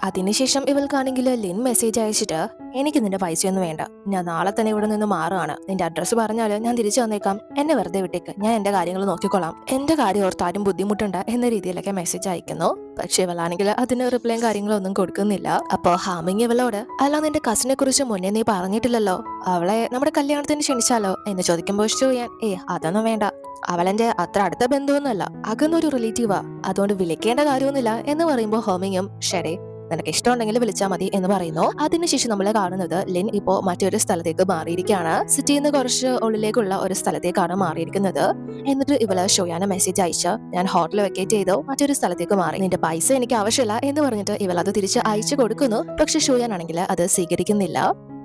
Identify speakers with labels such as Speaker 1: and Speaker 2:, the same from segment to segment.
Speaker 1: അതിനുശേഷം ഇവൾക്കാണെങ്കിൽ Lin message അയച്ചിട്ട് എനിക്ക് നിന്റെ പൈസയൊന്നും വേണ്ട, ഞാൻ നാളെ തന്നെ ഇവിടെ നിന്ന് മാറുകയാണ്, നിന്റെ അഡ്രസ്സ് പറഞ്ഞാല് ഞാൻ തിരിച്ചു വന്നേക്കാം, എന്നെ വെറുതെ വിട്ടേക്ക്, ഞാൻ എന്റെ കാര്യങ്ങൾ നോക്കിക്കോളാം, എന്റെ കാര്യം ഓർത്താരും ബുദ്ധിമുട്ടുണ്ട് എന്ന രീതിയിലൊക്കെ മെസ്സേജ് അയക്കുന്നു. പക്ഷെ ഇവളാണെങ്കിൽ അതിന് റിപ്ലൈയും കാര്യങ്ങളും ഒന്നും കൊടുക്കുന്നില്ല. അപ്പോ ഹാമിങ് ഇവളോട് അല്ല നിന്റെ കസിനെ കുറിച്ച് മുന്നേ നീ പറഞ്ഞിട്ടില്ലല്ലോ, അവളെ നമ്മുടെ കല്യാണത്തിന് ക്ഷണിച്ചാലോ എന്ന് ചോദിക്കുമ്പോൾ ചെയ്യാൻ അതൊന്നും വേണ്ട, അവളെന്റെ അത്ര അടുത്ത ബന്ധുവൊന്നുമല്ല, അകന്നൊരു റിലേറ്റീവാ, അതുകൊണ്ട് വിളിക്കേണ്ട കാര്യമൊന്നുമില്ല എന്ന് പറയുമ്പോൾ ഹോമിങ്ങും ഷെഡേ നിനക്ക് ഇഷ്ടമുണ്ടെങ്കിൽ വിളിച്ചാൽ മതി എന്ന് പറയുന്നു. അതിനുശേഷം നമ്മൾ കാണുന്നത് ലിൻ ഇപ്പോ മറ്റൊരു സ്ഥലത്തേക്ക് മാറിയിരിക്കുകയാണ്. സിറ്റിയിൽ നിന്ന് കുറച്ച് ഉള്ളിലേക്കുള്ള ഒരു സ്ഥലത്തേക്കാണ് മാറിയിരിക്കുന്നത്. എന്നിട്ട് ഇവള് ഷോയാന മെസ്സേജ് അയച്ച് ഞാൻ ഹോട്ടൽ വെക്കേറ്റ് ചെയ്തോ മറ്റൊരു സ്ഥലത്തേക്ക് മാറി, നിന്റെ പൈസ എനിക്ക് ആവശ്യമില്ല എന്ന് പറഞ്ഞിട്ട് ഇവൾ അത് തിരിച്ച് അയച്ചു കൊടുക്കുന്നു. പക്ഷെ ഷോയാനാണെങ്കിൽ അത് സ്വീകരിക്കുന്നില്ല.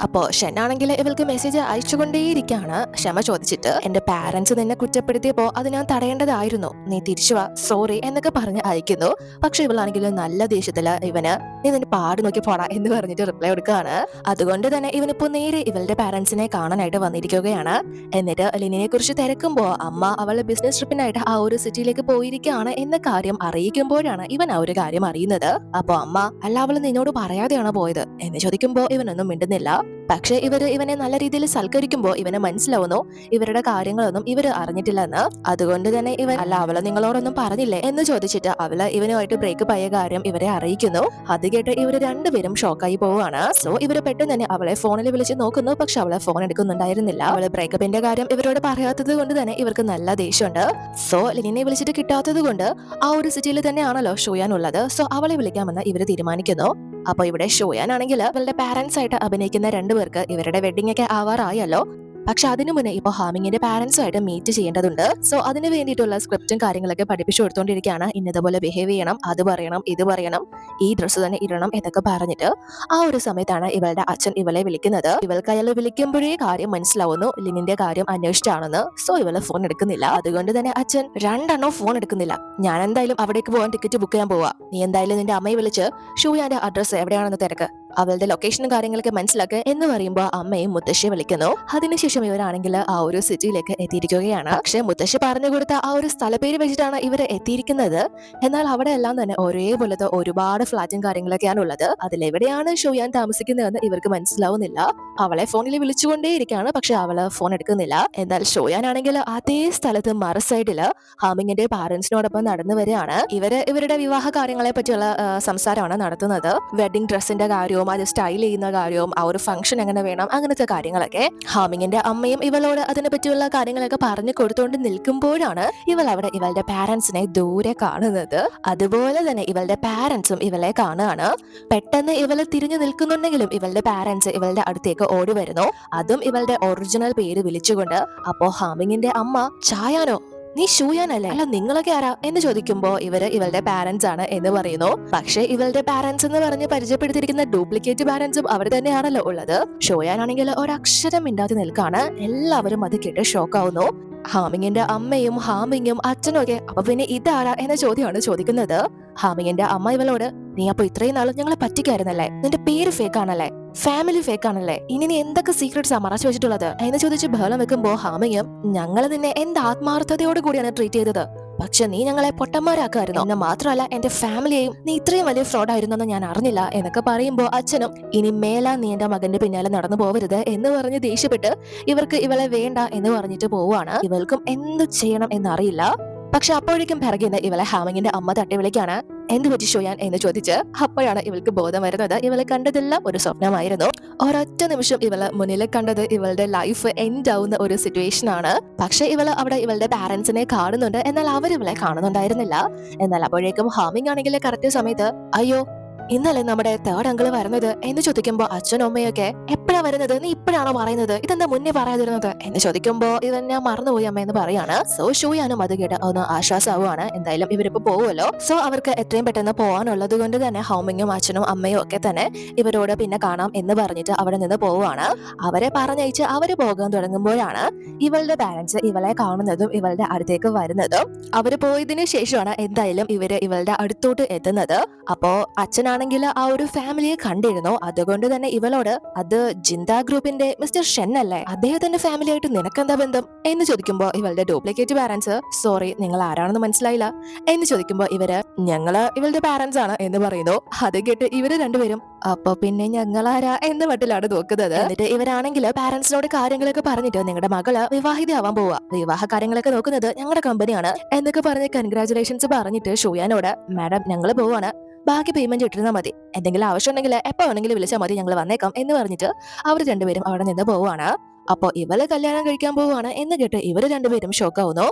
Speaker 1: അപ്പോ ഷെന്നാണെങ്കിൽ ഇവൾക്ക് മെസ്സേജ് അയച്ചുകൊണ്ടേയിരിക്കാണ് ക്ഷമ ചോദിച്ചിട്ട്. എന്റെ പാരന്റ്സ് നിന്നെ കുറ്റപ്പെടുത്തിയപ്പോ അത് ഞാൻ തടയേണ്ടതായിരുന്നു, നീ തിരിച്ചു വാ, സോറി എന്നൊക്കെ പറഞ്ഞ് അയക്കുന്നു. പക്ഷെ ഇവളാണെങ്കിൽ നല്ല ദേഷ്യത്തില് ഇവന് നീ നിന്റെ പാട് നോക്കി പോടാ എന്ന് പറഞ്ഞിട്ട് റിപ്ലൈ കൊടുക്കുകയാണ്. അതുകൊണ്ട് തന്നെ ഇവനിപ്പോ നേരെ ഇവളുടെ പാരന്റ്സിനെ കാണാനായിട്ട് വന്നിരിക്കുകയാണ്. എന്നിട്ട് ലിനിനെ കുറിച്ച് തിരക്കുമ്പോ അമ്മ അവളുടെ ബിസിനസ് ട്രിപ്പിനായിട്ട് ആ ഒരു സിറ്റിയിലേക്ക് പോയിരിക്കുകയാണ് എന്ന കാര്യം അറിയിക്കുമ്പോഴാണ് ഇവൻ ആ ഒരു കാര്യം അറിയുന്നത്. അപ്പൊ അമ്മ അല്ല അവള് നിന്നോട് പറയാതെയാണോ പോയത് എന്ന് ചോദിക്കുമ്പോ ഇവനൊന്നും മിണ്ടുന്നില്ല. പക്ഷെ ഇവനെ നല്ല രീതിയിൽ സൽക്കരിക്കുമ്പോ ഇവന് മനസ്സിലാവുന്നു ഇവരുടെ കാര്യങ്ങളൊന്നും ഇവര് അറിഞ്ഞിട്ടില്ലെന്ന്. അതുകൊണ്ട് തന്നെ ഇവൻ അല്ല അവള് നിങ്ങളോടൊന്നും പറഞ്ഞില്ലേ എന്ന് ചോദിച്ചിട്ട് അവള് ഇവനുമായിട്ട് ബ്രേക്കപ്പ് ആയ കാര്യം ഇവരെ അറിയിക്കുന്നു. അത് കേട്ട് ഇവര് രണ്ടുപേരും ഷോക്കായി പോവുകയാണ്. സോ ഇവര് പെട്ടെന്ന് തന്നെ അവളെ ഫോണിൽ വിളിച്ച് നോക്കുന്നു. പക്ഷെ അവളെ ഫോൺ എടുക്കുന്നുണ്ടായിരുന്നില്ല. അവള് ബ്രേക്കപ്പിന്റെ കാര്യം ഇവരോട് പറയാത്തത് കൊണ്ട് തന്നെ ഇവർക്ക് നല്ല ദേഷ്യമുണ്ട്. സോ ലിനിനെ വിളിച്ചിട്ട് കിട്ടാത്തത് കൊണ്ട് ആ ഒരു സിറ്റിയിൽ തന്നെയാണല്ലോ ഷോയാൻ ഉള്ളത്. സോ അവളെ വിളിക്കാമെന്ന് ഇവര് തീരുമാനിക്കുന്നു. അപ്പൊ ഇവിടെ ഷോയാനാണെങ്കിൽ അവളുടെ പാരന്റ്സ് ആയിട്ട് അഭിനയിക്കുന്ന രണ്ടുപേർക്ക് ഇവരുടെ വെഡിങ് ഒക്കെ ആവാറായല്ലോ. പക്ഷെ അതിനു മുന്നേ ഇപ്പൊ ഹാമിങ്ങിന്റെ പാരന്റ്സുമായിട്ട് മീറ്റ് ചെയ്യേണ്ടതുണ്ട്. സോ അതിന് വേണ്ടിയിട്ടുള്ള സ്ക്രിപ്റ്റും കാര്യങ്ങളൊക്കെ പഠിപ്പിച്ചു കൊടുത്തോണ്ടിരിക്കുകയാണ്. ഇന്നതുപോലെ ബിഹേവ് ചെയ്യണം, അത് പറയണം, ഇത് പറയണം, ഈ ഡ്രസ്സ് തന്നെ ഇടണം എന്നൊക്കെ പറഞ്ഞിട്ട്. ആ ഒരു സമയത്താണ് ഇവളുടെ അച്ഛൻ ഇവളെ വിളിക്കുന്നത്. ഇവൾക്ക് അയാൾ വിളിക്കുമ്പോഴേ കാര്യം മനസ്സിലാവുന്നു ലിനിന്റെ കാര്യം അന്വേഷിച്ചാണെന്ന്. സോ ഇവള് ഫോൺ എടുക്കുന്നില്ല. അതുകൊണ്ട് തന്നെ അച്ഛൻ രണ്ടെണ്ണോ ഫോൺ എടുക്കുന്നില്ല. ഞാൻ എന്തായാലും അവിടേക്ക് പോകാൻ ടിക്കറ്റ് ബുക്ക് ചെയ്യാൻ പോവാ, നീ എന്തായാലും നിന്റെ അമ്മയെ വിളിച്ച് ഷൂയാന്റെ അഡ്രസ്സ് എവിടെയാണെന്ന് തിരക്ക്, അവളുടെ ലൊക്കേഷനും കാര്യങ്ങളൊക്കെ മനസ്സിലാക്കുക എന്ന് പറയുമ്പോൾ അമ്മയും മുത്തശ്ശിയെ വിളിക്കുന്നു. അതിനുശേഷം ഇവരാണെങ്കിൽ ആ ഒരു സിറ്റിയിലേക്ക് എത്തിയിരിക്കുകയാണ്. പക്ഷെ മുത്തശ്ശി പറഞ്ഞു കൊടുത്ത ആ ഒരു സ്ഥലപ്പേര് വെച്ചിട്ടാണ് ഇവർ എത്തിയിരിക്കുന്നത്. എന്നാൽ അവിടെ എല്ലാം തന്നെ ഒരേപോലത്തെ ഒരുപാട് ഫ്ലാറ്റും കാര്യങ്ങളൊക്കെയാണ് ഉള്ളത്. അതിലെവിടെയാണ് ഷോയാൻ താമസിക്കുന്നതെന്ന് ഇവർക്ക് മനസ്സിലാവുന്നില്ല. അവളെ ഫോണിൽ വിളിച്ചുകൊണ്ടേയിരിക്കുകയാണ്. പക്ഷെ അവള് ഫോൺ എടുക്കുന്നില്ല. എന്നാൽ ഷോയാൻ ആണെങ്കിൽ അതേ സ്ഥലത്ത് മറ സൈഡില് ഹാമിങ്ങിന്റെ പാരന്റ്സിനോടൊപ്പം നടന്നു വരികയാണ്. ഇവരുടെ വിവാഹ കാര്യങ്ങളെ പറ്റിയുള്ള സംസാരമാണ് നടത്തുന്നത്. വെഡിങ് ഡ്രസ്സിന്റെ കാര്യവും അത് സ്റ്റൈൽ ചെയ്യുന്ന കാര്യവും ആ ഒരു ഫംഗ്ഷൻ എങ്ങനെ വേണം അങ്ങനത്തെ കാര്യങ്ങളൊക്കെ. ഹാമിങ്ങിന്റെ അമ്മയും ഇവളോട് അതിനെ പറ്റിയുള്ള കാര്യങ്ങളൊക്കെ പറഞ്ഞു കൊടുത്തുകൊണ്ട് നിൽക്കുമ്പോഴാണ് ഇവൾ അവിടെ ഇവളുടെ പാരന്റ്സിനെ ദൂരെ കാണുന്നത്. അതുപോലെ തന്നെ ഇവളുടെ പാരന്റ്സും ഇവളെ കാണുകയാണ്. പെട്ടെന്ന് ഇവളെ തിരിഞ്ഞു നിൽക്കുന്നുണ്ടെങ്കിലും ഇവളുടെ പാരന്റ്സ് ഇവളുടെ അടുത്തേക്ക് ഓടി വരുന്നു. അതും ഇവളുടെ ഒറിജിനൽ പേര് വിളിച്ചുകൊണ്ട്. അപ്പോ ഹാമിങ്ങിന്റെ അമ്മ ചായാനോ, നീ ഷൂയാനല്ലേ, അല്ല നിങ്ങളൊക്കെ ആരാ എന്ന് ചോദിക്കുമ്പോ ഇവളുടെ പാരന്റ്സ് ആണ് എന്ന് പറയുന്നു. പക്ഷെ ഇവളുടെ പാരന്റ്സ് എന്ന് പറഞ്ഞ് പരിചയപ്പെടുത്തിയിരിക്കുന്ന ഡ്യൂപ്ലിക്കേറ്റ് പാരന്റ്സും അവർ തന്നെയാണല്ലോ ഉള്ളത്. ഷോയാനാണെങ്കിൽ ഒരക്ഷരം മിണ്ടാതെ നിൽക്കാണ്. എല്ലാവരും അത് കേട്ട് ഷോക്കാവുന്നു. ഹാമിങ്ങിന്റെ അമ്മയും ഹാമിങ്ങും അച്ഛനും ഒക്കെ അപ്പൊ പിന്നെ ഇതാരാ എന്ന ചോദ്യമാണ് ചോദിക്കുന്നത്. ഹാമിങ്ങിന്റെ അമ്മ ഇവളോട് നീ അപ്പൊ ഇത്രയും നാളും ഞങ്ങളെ പറ്റിക്കായിരുന്നല്ലേ, നിന്റെ പേര് ഫേക്ക് ആണല്ലേ, ഫാമിലി ഫേക്ക് ആണല്ലേ, ഇനി നീ എന്തൊക്കെ സീക്രട്സാ മറച്ചു വെച്ചിട്ടുള്ളത് എന്ന് ചോദിച്ച് ബഹളം വെക്കുമ്പോ ഹാമിങ്ങും ഞങ്ങൾ നിന്നെ എന്ത് ആത്മാർത്ഥതയോട് കൂടിയാണ് ട്രീറ്റ് ചെയ്തത്, പക്ഷെ നീ ഞങ്ങളെ പൊട്ടന്മാരാക്കായിരുന്നു, എന്നെ മാത്രമല്ല എന്റെ ഫാമിലിയെയും, നീ ഇത്രയും വലിയ ഫ്രോഡ് ആയിരുന്നെന്ന് ഞാൻ അറിഞ്ഞില്ല എന്നൊക്കെ പറയുമ്പോ അച്ഛനും ഇനി മേലാ നീ എന്റെ മകന്റെ പിന്നാലെ നടന്നു പോവരുത് എന്ന് പറഞ്ഞ് ദേഷ്യപ്പെട്ട് ഇവർക്ക് ഇവളെ വേണ്ട എന്ന് പറഞ്ഞിട്ട് പോവാണ്. ഇവൾക്കും എന്ത് ചെയ്യണം എന്നറിയില്ല. പക്ഷെ അപ്പോഴേക്കും പിറകിന്ന് ഇവളെ ഹാമിങ്ങിന്റെ അമ്മ തട്ടി വിളിക്കാണ്. എന്ത് പറ്റി ഷോയാൻ എന്ന് ചോദിച്ച്. അപ്പോഴാണ് ഇവൾക്ക് ബോധം വരുന്നത് ഇവളെ കണ്ടതെല്ലാം ഒരു സ്വപ്നമായിരുന്നു. ഒരൊറ്റ നിമിഷം ഇവള് മുന്നിൽ കണ്ടത് ഇവളുടെ ലൈഫ് എൻഡ് ആവുന്ന ഒരു സിറ്റുവേഷൻ ആണ്. പക്ഷെ ഇവള് അവിടെ ഇവളുടെ പാരന്റ്സിനെ കാണുന്നുണ്ട്. എന്നാൽ അവരിവളെ കാണുന്നുണ്ടായിരുന്നില്ല. എന്നാൽ അപ്പോഴേക്കും ഹാമിങ് ആണെങ്കിൽ കറക്റ്റ് സമയത്ത് അയ്യോ ഇന്നലെ നമ്മുടെ തേർഡ് അങ്കിള് വരുന്നത് എന്ന് ചോദിക്കുമ്പോ അച്ഛനും അമ്മയൊക്കെ എപ്പോഴാ വരുന്നത്, നീ ഇപ്പോഴാണോ പറയുന്നത്, ഇതെന്താ മുന്നേ പറയാതിരുന്നത് എന്ന് ചോദിക്കുമ്പോ ഇവൻ ഞാൻ മറന്നുപോയി അമ്മ എന്ന് പറയാണ്. സോ ഷോയാനും അത് കേട്ട് ഒന്ന് ആശ്വാസമാവുകയാണ്. എന്തായാലും ഇവരിപ്പോ പോവുമല്ലോ. സോ അവർക്ക് എത്രയും പെട്ടെന്ന് പോകാനുള്ളത് കൊണ്ട് തന്നെ ഹോമിങ്ങും അച്ഛനും അമ്മയും ഒക്കെ തന്നെ ഇവരോട് പിന്നെ കാണാം എന്ന് പറഞ്ഞിട്ട് അവിടെ നിന്ന് പോവുകയാണ്. അവരെ പറഞ്ഞയച്ച് അവര് പോകാൻ തുടങ്ങുമ്പോഴാണ് ഇവളുടെ പാരന്റ്സ് ഇവളെ കാണുന്നതും ഇവളുടെ അടുത്തേക്ക് വരുന്നതും. അവര് പോയതിനു ശേഷമാണ് എന്തായാലും ഇവര് ഇവളുടെ അടുത്തോട്ട് എത്തുന്നത്. അപ്പോ അച്ഛനാണെങ്കിൽ ആ ഒരു ഫാമിലിയെ കണ്ടിരുന്നു. അതുകൊണ്ട് തന്നെ ഇവളോട് അത് ജിന്ദ ഗ്രൂപ്പിന്റെ മിസ്റ്റർ ഷെൻ അല്ലേ? അദ്ദേഹത്തിന്റെ ഫാമിലി ആയിട്ട് നിനക്കെന്താ ബന്ധം എന്ന് ചോദിക്കുമ്പോ ഇവളുടെ ഡ്യൂപ്ലിക്കേറ്റ് പാരന്റ്സ് സോറി നിങ്ങൾ ആരാണെന്ന് മനസ്സിലായില്ല എന്ന് ചോദിക്കുമ്പോ ഞങ്ങള് ഇവളുടെ പാരന്റ്സ് ആണ് എന്ന് പറയുന്നു. അത് കേട്ട് ഇവര് രണ്ടുപേരും അപ്പൊ പിന്നെ ഞങ്ങളാരാ എന്ന മട്ടിലാണ് നോക്കുന്നത്. എന്നിട്ട് ഇവരാണെങ്കിൽ പാരന്റ്സിനോട് കാര്യങ്ങളൊക്കെ പറഞ്ഞിട്ട് നിങ്ങളുടെ മകള് വിവാഹിതയാവാൻ പോവാ, വിവാഹ കാര്യങ്ങളൊക്കെ നോക്കുന്നത് ഞങ്ങളുടെ കമ്പനിയാണ് എന്നൊക്കെ പറഞ്ഞ് കൺഗ്രാചുലേഷൻസ് പറഞ്ഞിട്ട് ഷൂയാനോട് മാഡം ഞങ്ങള് പോവാണ്, ബാക്കി പേയ്മെന്റ് ഇട്ടിരുന്നാൽ മതി, എന്തെങ്കിലും ആവശ്യം ഉണ്ടെങ്കിൽ എപ്പോ വേണമെങ്കിലും വിളിച്ചാൽ മതി, ഞങ്ങൾ വന്നേക്കാം എന്ന് പറഞ്ഞിട്ട് അവർ രണ്ടുപേരും അവിടെ നിന്ന് പോവാണ്. അപ്പൊ ഇവള് കല്യാണം കഴിക്കാൻ പോവാണ് എന്ന് കേട്ട് ഇവര് രണ്ടുപേരും ഷോക്കാവുന്നു.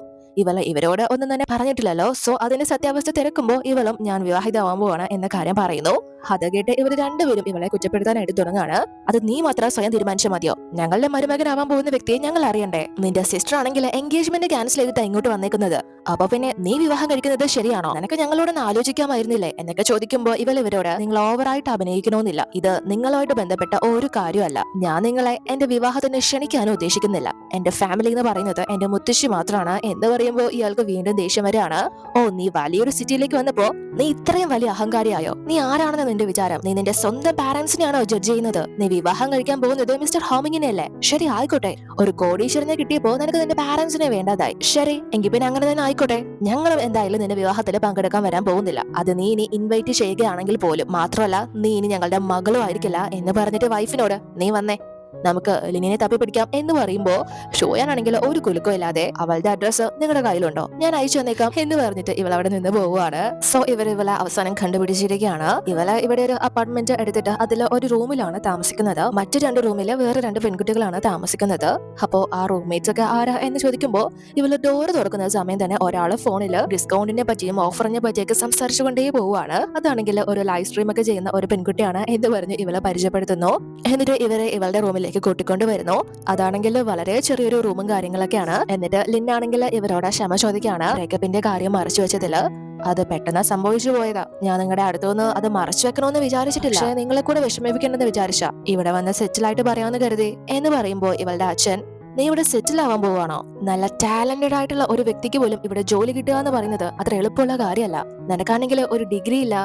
Speaker 1: ഇവരോട് ഒന്നും തന്നെ പറഞ്ഞിട്ടില്ലല്ലോ. സോ അതിന്റെ സത്യാവസ്ഥ തിരക്കുമ്പോ ഇവളും ഞാൻ വിവാഹിതമാവാൻ പോവാണ് എന്ന കാര്യം പറയുന്നു. അത് കേട്ട് ഇവര് രണ്ടുപേരും ഇവളെ കുറ്റപ്പെടുത്താനായിട്ട് തുടങ്ങാണ്. അത് നീ മാത്രം സ്വയം തീരുമാനിച്ചാൽ മതിയോ? ഞങ്ങളുടെ മരുമകനാവാൻ പോകുന്ന വ്യക്തിയെ ഞങ്ങൾ അറിയണ്ടേ? നിന്റെ സിസ്റ്റർ ആണെങ്കിൽ എൻഗേജ്മെന്റ് ക്യാൻസൽ ചെയ്തിട്ട് ഇങ്ങോട്ട് വന്നേക്കുന്നത്, അപ്പൊ പിന്നെ നീ വിവാഹം കഴിക്കുന്നത് ശരിയാണോ? നിനക്ക് ഞങ്ങളോടൊന്ന് ആലോചിക്കാമായിരുന്നില്ലേ എന്നൊക്കെ ചോദിക്കുമ്പോ ഇവരോട് നിങ്ങൾ ഓവറായിട്ട് അഭിനയിക്കണമെന്നില്ല, ഇത് നിങ്ങളുമായിട്ട് ബന്ധപ്പെട്ട ഒരു കാര്യമല്ല, ഞാൻ നിങ്ങളെ എന്റെ വിവാഹത്തിന് ക്ഷണിക്കാനും ഉദ്ദേശിക്കുന്നില്ല, എന്റെ ഫാമിലി എന്ന് പറയുന്നത് എന്റെ മുത്തശ്ശി മാത്രമാണ് എന്ന് പറയുമ്പോ ഇയാൾക്ക് വീണ്ടും ദേഷ്യം വരെയാണ്. ഓ നീ വലിയൊരു സിറ്റിയിലേക്ക് വന്നപ്പോ നീ ഇത്രയും വലിയ അഹങ്കാരിയായോ? നീ ആരാണെന്ന് നിന്റെ വിചാരം? നീ നിന്റെ സ്വന്തം പാരന്റ്സിനെയാണോ ജഡ്ജ് ചെയ്യുന്നത്? നീ വിവാഹം കഴിക്കാൻ പോകുന്നത് മിസ്റ്റർ ഹോമിങ്ങിനെ അല്ലേ? ശരി ആയിക്കോട്ടെ, ഒരു കോടീശ്വരനെ കിട്ടിയപ്പോ നിനക്ക് നിന്റെ പാരന്റ്സിനെ വേണ്ടതായി, ശരി എങ്കിൽ പിന്നെ അങ്ങനെ തന്നെ ആയിക്കോട്ടെ, ഞങ്ങളും എന്തായാലും നിന്റെ വിവാഹത്തിൽ പങ്കെടുക്കാൻ വരാൻ പോകുന്നില്ല, അത് നീ ഇനി ഇൻവൈറ്റ് ചെയ്യുകയാണെങ്കിൽ പോലും, മാത്രമല്ല നീ ഇനി ഞങ്ങളുടെ മകളും ആയിരിക്കില്ല എന്ന് പറഞ്ഞിട്ട് വൈഫിനോട് നീ വന്നേ നമുക്ക് ലിനിനെ തപ്പി പിടിക്കാം എന്ന് പറയുമ്പോ ഷോയാനാണെങ്കിൽ ഒരു കുലുക്കോ ഇല്ലാതെ അവളുടെ അഡ്രസ് നിങ്ങളുടെ കയ്യിലുണ്ടോ, ഞാൻ അയച്ചു തന്നേക്കാം എന്ന് പറഞ്ഞിട്ട് ഇവൾ അവിടെ നിന്ന് പോവുകയാണ്. സോ ഇവളെ അവസാനം കണ്ടുപിടിച്ചിരിക്കുകയാണ്. ഇവിടെ ഒരു അപ്പാർട്ട്മെന്റ് എടുത്തിട്ട് അതിൽ ഒരു റൂമിലാണ് താമസിക്കുന്നത്, മറ്റു രണ്ട് റൂമില് വേറെ രണ്ട് പെൺകുട്ടികളാണ് താമസിക്കുന്നത്. അപ്പോ ആ റൂംമേറ്റ്സ് ഒക്കെ ആരാ എന്ന് ചോദിക്കുമ്പോ ഇവള് ഡോറ് തുറക്കുന്ന സമയം തന്നെ ഒരാള് ഫോണില് ഡിസ്കൗണ്ടിനെ പറ്റിയും ഓഫറിനെ പറ്റിയൊക്കെ സംസാരിച്ചുകൊണ്ടേ പോവുകയാണ്. അതാണെങ്കിൽ ഒരു ലൈവ് സ്ട്രീം ഒക്കെ ചെയ്യുന്ന ഒരു പെൺകുട്ടിയാണ് എന്ന് പറഞ്ഞ് ഇവളെ പരിചയപ്പെടുത്തുന്നു. എന്നിട്ട് ഇവളുടെ റൂമിലേക്ക് കൂട്ടിക്കൊണ്ട് വരുന്നു. അതാണെങ്കിൽ വളരെ ചെറിയൊരു റൂമും കാര്യങ്ങളൊക്കെയാണ്. എന്നിട്ട് ലിന്നാണെങ്കിൽ ഇവരോട് ക്ഷമ ചോദിക്കാണ്, ബ്രേക്കപ്പിന്റെ കാര്യം മറച്ചു വെച്ചതില് അത് പെട്ടെന്ന് സംഭവിച്ചു പോയതാ, ഞാൻ നിങ്ങളുടെ അടുത്തുനിന്ന് അത് മറച്ചു വെക്കണമെന്ന് വിചാരിച്ചിട്ടില്ല, പക്ഷെ നിങ്ങളെ കൂടെ വിഷമിപ്പിക്കണമെന്ന് വിചാരിച്ച ഇവിടെ വന്ന് സെറ്റിൽ ആയിട്ട് പറയാമെന്ന് കരുതി എന്ന് പറയുമ്പോ ഇവളുടെ അച്ഛൻ നീ ഇവിടെ സെറ്റിൽ ആവാൻ പോവാണോ? നല്ല ടാലന്റഡ് ആയിട്ടുള്ള ഒരു വ്യക്തിക്ക് പോലും ഇവിടെ ജോലി കിട്ടുക എന്ന് പറയുന്നത് അത്ര എളുപ്പമുള്ള കാര്യമല്ല, നിനക്കാണെങ്കിൽ ഒരു ഡിഗ്രി ഇല്ല,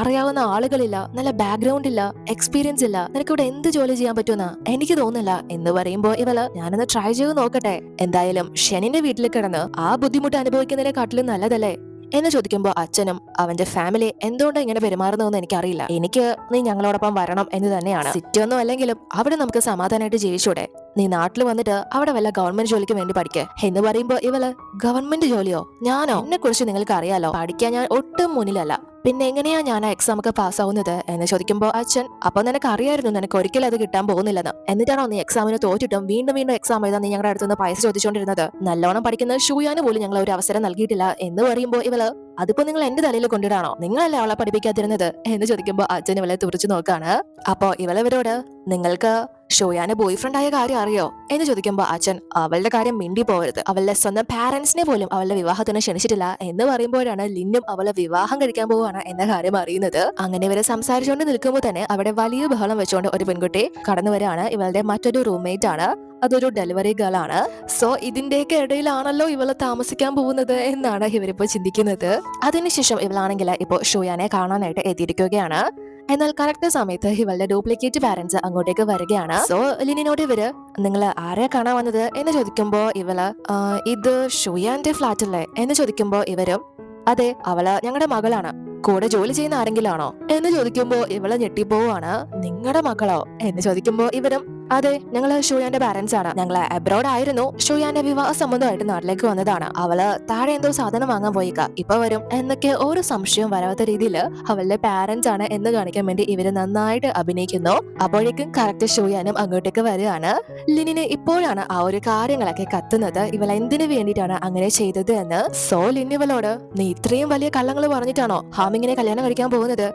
Speaker 1: അറിയാവുന്ന ആളുകളില്ല, നല്ല ബാക്ക്ഗ്രൗണ്ട് ഇല്ല, എക്സ്പീരിയൻസ് ഇല്ല, നിനക്ക് ഇവിടെ എന്ത് ജോലി ചെയ്യാൻ പറ്റുമെന്ന് എനിക്ക് തോന്നുന്നില്ല എന്ന് പറയുമ്പോ ഞാനൊന്ന് ട്രൈ ചെയ്ത് നോക്കട്ടെ, എന്തായാലും ഷെനിന്റെ വീട്ടിൽ കിടന്ന് ആ ബുദ്ധിമുട്ട് അനുഭവിക്കുന്നതിനെക്കാട്ടിലും നല്ലതല്ലേ എന്ന് ചോദിക്കുമ്പോ അച്ഛനും അവന്റെ ഫാമിലി എന്തുകൊണ്ടാണ് ഇങ്ങനെ പെരുമാറുന്നതെന്ന് എനിക്കറിയില്ല, എനിക്ക് നീ ഞങ്ങളോടൊപ്പം വരണം എന്ന് തന്നെയാണ്, സിറ്റി ഒന്നും അല്ലെങ്കിലും അവിടെ നമുക്ക് സമാധാനമായിട്ട് ജീവിച്ചൂടെ, നീ നാട്ടിൽ വന്നിട്ട് അവിടെ വല്ല ഗവൺമെന്റ് ജോലിക്ക് വേണ്ടി പഠിക്കേ എന്ന് പറയുമ്പോ ഗവൺമെന്റ് ജോലിയോ? ഞാനോ? എന്നെ കുറിച്ച് നിങ്ങൾക്ക് അറിയാലോ, പഠിക്കാൻ ഞാൻ ഒട്ടും മുന്നിലല്ല, പിന്നെ എങ്ങനെയാ ഞാൻ ആ എക്സാം ഒക്കെ പാസ്സാവുന്നത് എന്ന് ചോദിക്കുമ്പോ അച്ഛൻ അപ്പൊ നിനക്ക് അറിയായിരുന്നു നിനക്ക് ഒരിക്കലും അത് കിട്ടാൻ പോകുന്നില്ലെന്ന്, എന്നിട്ടാണോ നീ എക്സാമിന് തോറ്റിട്ടും വീണ്ടും വീണ്ടും എക്സാം എഴുതാൻ നീ ഞങ്ങളുടെ അടുത്തുനിന്ന് പൈസ ചോദിച്ചുകൊണ്ടിരുന്നത്, നല്ലോണം പഠിക്കുന്ന ഷൂയാന് പോലും ഞങ്ങൾ ഒരു അവസരം നൽകിയിട്ടില്ല എന്ന് പറയുമ്പോ അതിപ്പോ നിങ്ങൾ എന്റെ തലയിൽ കൊണ്ടിടാണോ, നിങ്ങളല്ലേ അവളെ പഠിപ്പിക്കാതിരുന്നത് എന്ന് ചോദിക്കുമ്പോ അച്ഛൻ ഇവളെ തുറച്ചു നോക്കാണ്. അപ്പോ ഇവരോട് നിങ്ങൾക്ക് ഷോയാന് ബോയ് ഫ്രണ്ട് ആയ കാര്യം അറിയോ എന്ന് ചോദിക്കുമ്പോ അച്ഛൻ അവളുടെ കാര്യം മിണ്ടി പോകരുത്, അവളുടെ സ്വന്തം പാരന്റ്സിനെ പോലും അവളുടെ വിവാഹത്തിന് ക്ഷണിച്ചിട്ടില്ല എന്ന് പറയുമ്പോഴാണ് ലിന്നും അവളെ വിവാഹം കഴിക്കാൻ പോവാണ് എന്ന കാര്യം അറിയുന്നത്. അങ്ങനെ ഇവരെ സംസാരിച്ചുകൊണ്ട് നിൽക്കുമ്പോൾ തന്നെ അവിടെ വലിയ ബഹളം വെച്ചുകൊണ്ട് ഒരു പെൺകുട്ടി കടന്നു വരികയാണ്. ഇവളുടെ മറ്റൊരു റൂംമേറ്റ് ആണ്, അതൊരു ഡെലിവറി ഗേൾ ആണ്. സോ ഇതിന്റെയൊക്കെ ഇടയിലാണല്ലോ ഇവള് താമസിക്കാൻ പോകുന്നത് എന്നാണ് ഇവരിപ്പോ ചിന്തിക്കുന്നത്. അതിനുശേഷം ഇവളാണെങ്കിൽ ഇപ്പോ ഷോയാനെ കാണാനായിട്ട് എത്തിയിരിക്കുകയാണ്. എന്നാൽ കറക്റ്റ് സമയത്ത് ഇവളുടെ ഡ്യൂപ്ലിക്കേറ്റ് പാരന്റ്സ് അങ്ങോട്ടേക്ക് വരികയാണ്. സോ ലിനിനോട് നിങ്ങൾ ആരെയാ കാണാൻ വന്നത് എന്ന് ചോദിക്കുമ്പോ ഇത് ഷോയാന്റെ ഫ്ലാറ്റ് അല്ലേ എന്ന് ചോദിക്കുമ്പോ അതെ അവള് ഞങ്ങളുടെ മകളാണ്, കൂടെ ജോലി ചെയ്യുന്ന ആരെങ്കിലും ആണോ എന്ന് ചോദിക്കുമ്പോ ഞെട്ടിപ്പോവാണ്. നിങ്ങളുടെ മകളോ എന്ന് ചോദിക്കുമ്പോ അതെ ഞങ്ങള് ഷോയാന്റെ പാരന്റ്സ് ആണ്, ഞങ്ങള് അബ്രോഡ് ആയിരുന്നു, ഷോയാന്റെ വിവാഹ സംബന്ധമായിട്ട് നാട്ടിലേക്ക് വന്നതാണ്, അവള് താഴെ എന്തോ സാധനം വാങ്ങാൻ പോയിക്ക ഇപ്പൊ വരും എന്നൊക്കെ ഒരു സംശയം വരാത്ത രീതിയിൽ അവളുടെ പാരന്റ്സ് ആണ് എന്ന് കാണിക്കാൻ വേണ്ടി ഇവര് നന്നായിട്ട് അഭിനയിക്കുന്നു. അപ്പോഴേക്കും കറക്റ്റ് ഷോയാനും അങ്ങോട്ടേക്ക് വരികയാണ്. ലിനിന് ഇപ്പോഴാണ് ആ ഒരു കാര്യങ്ങളൊക്കെ കത്തുന്നത്, ഇവൾ എന്തിനു വേണ്ടിയിട്ടാണ് അങ്ങനെ ചെയ്തത് എന്ന്. സോ ലിൻ ഇവളോട് നീ ഇത്രയും വലിയ കള്ളങ്ങൾ പറഞ്ഞിട്ടാണോ ഹാമിങ്ങിനെ കല്യാണം കഴിക്കാൻ പോകുന്നത്,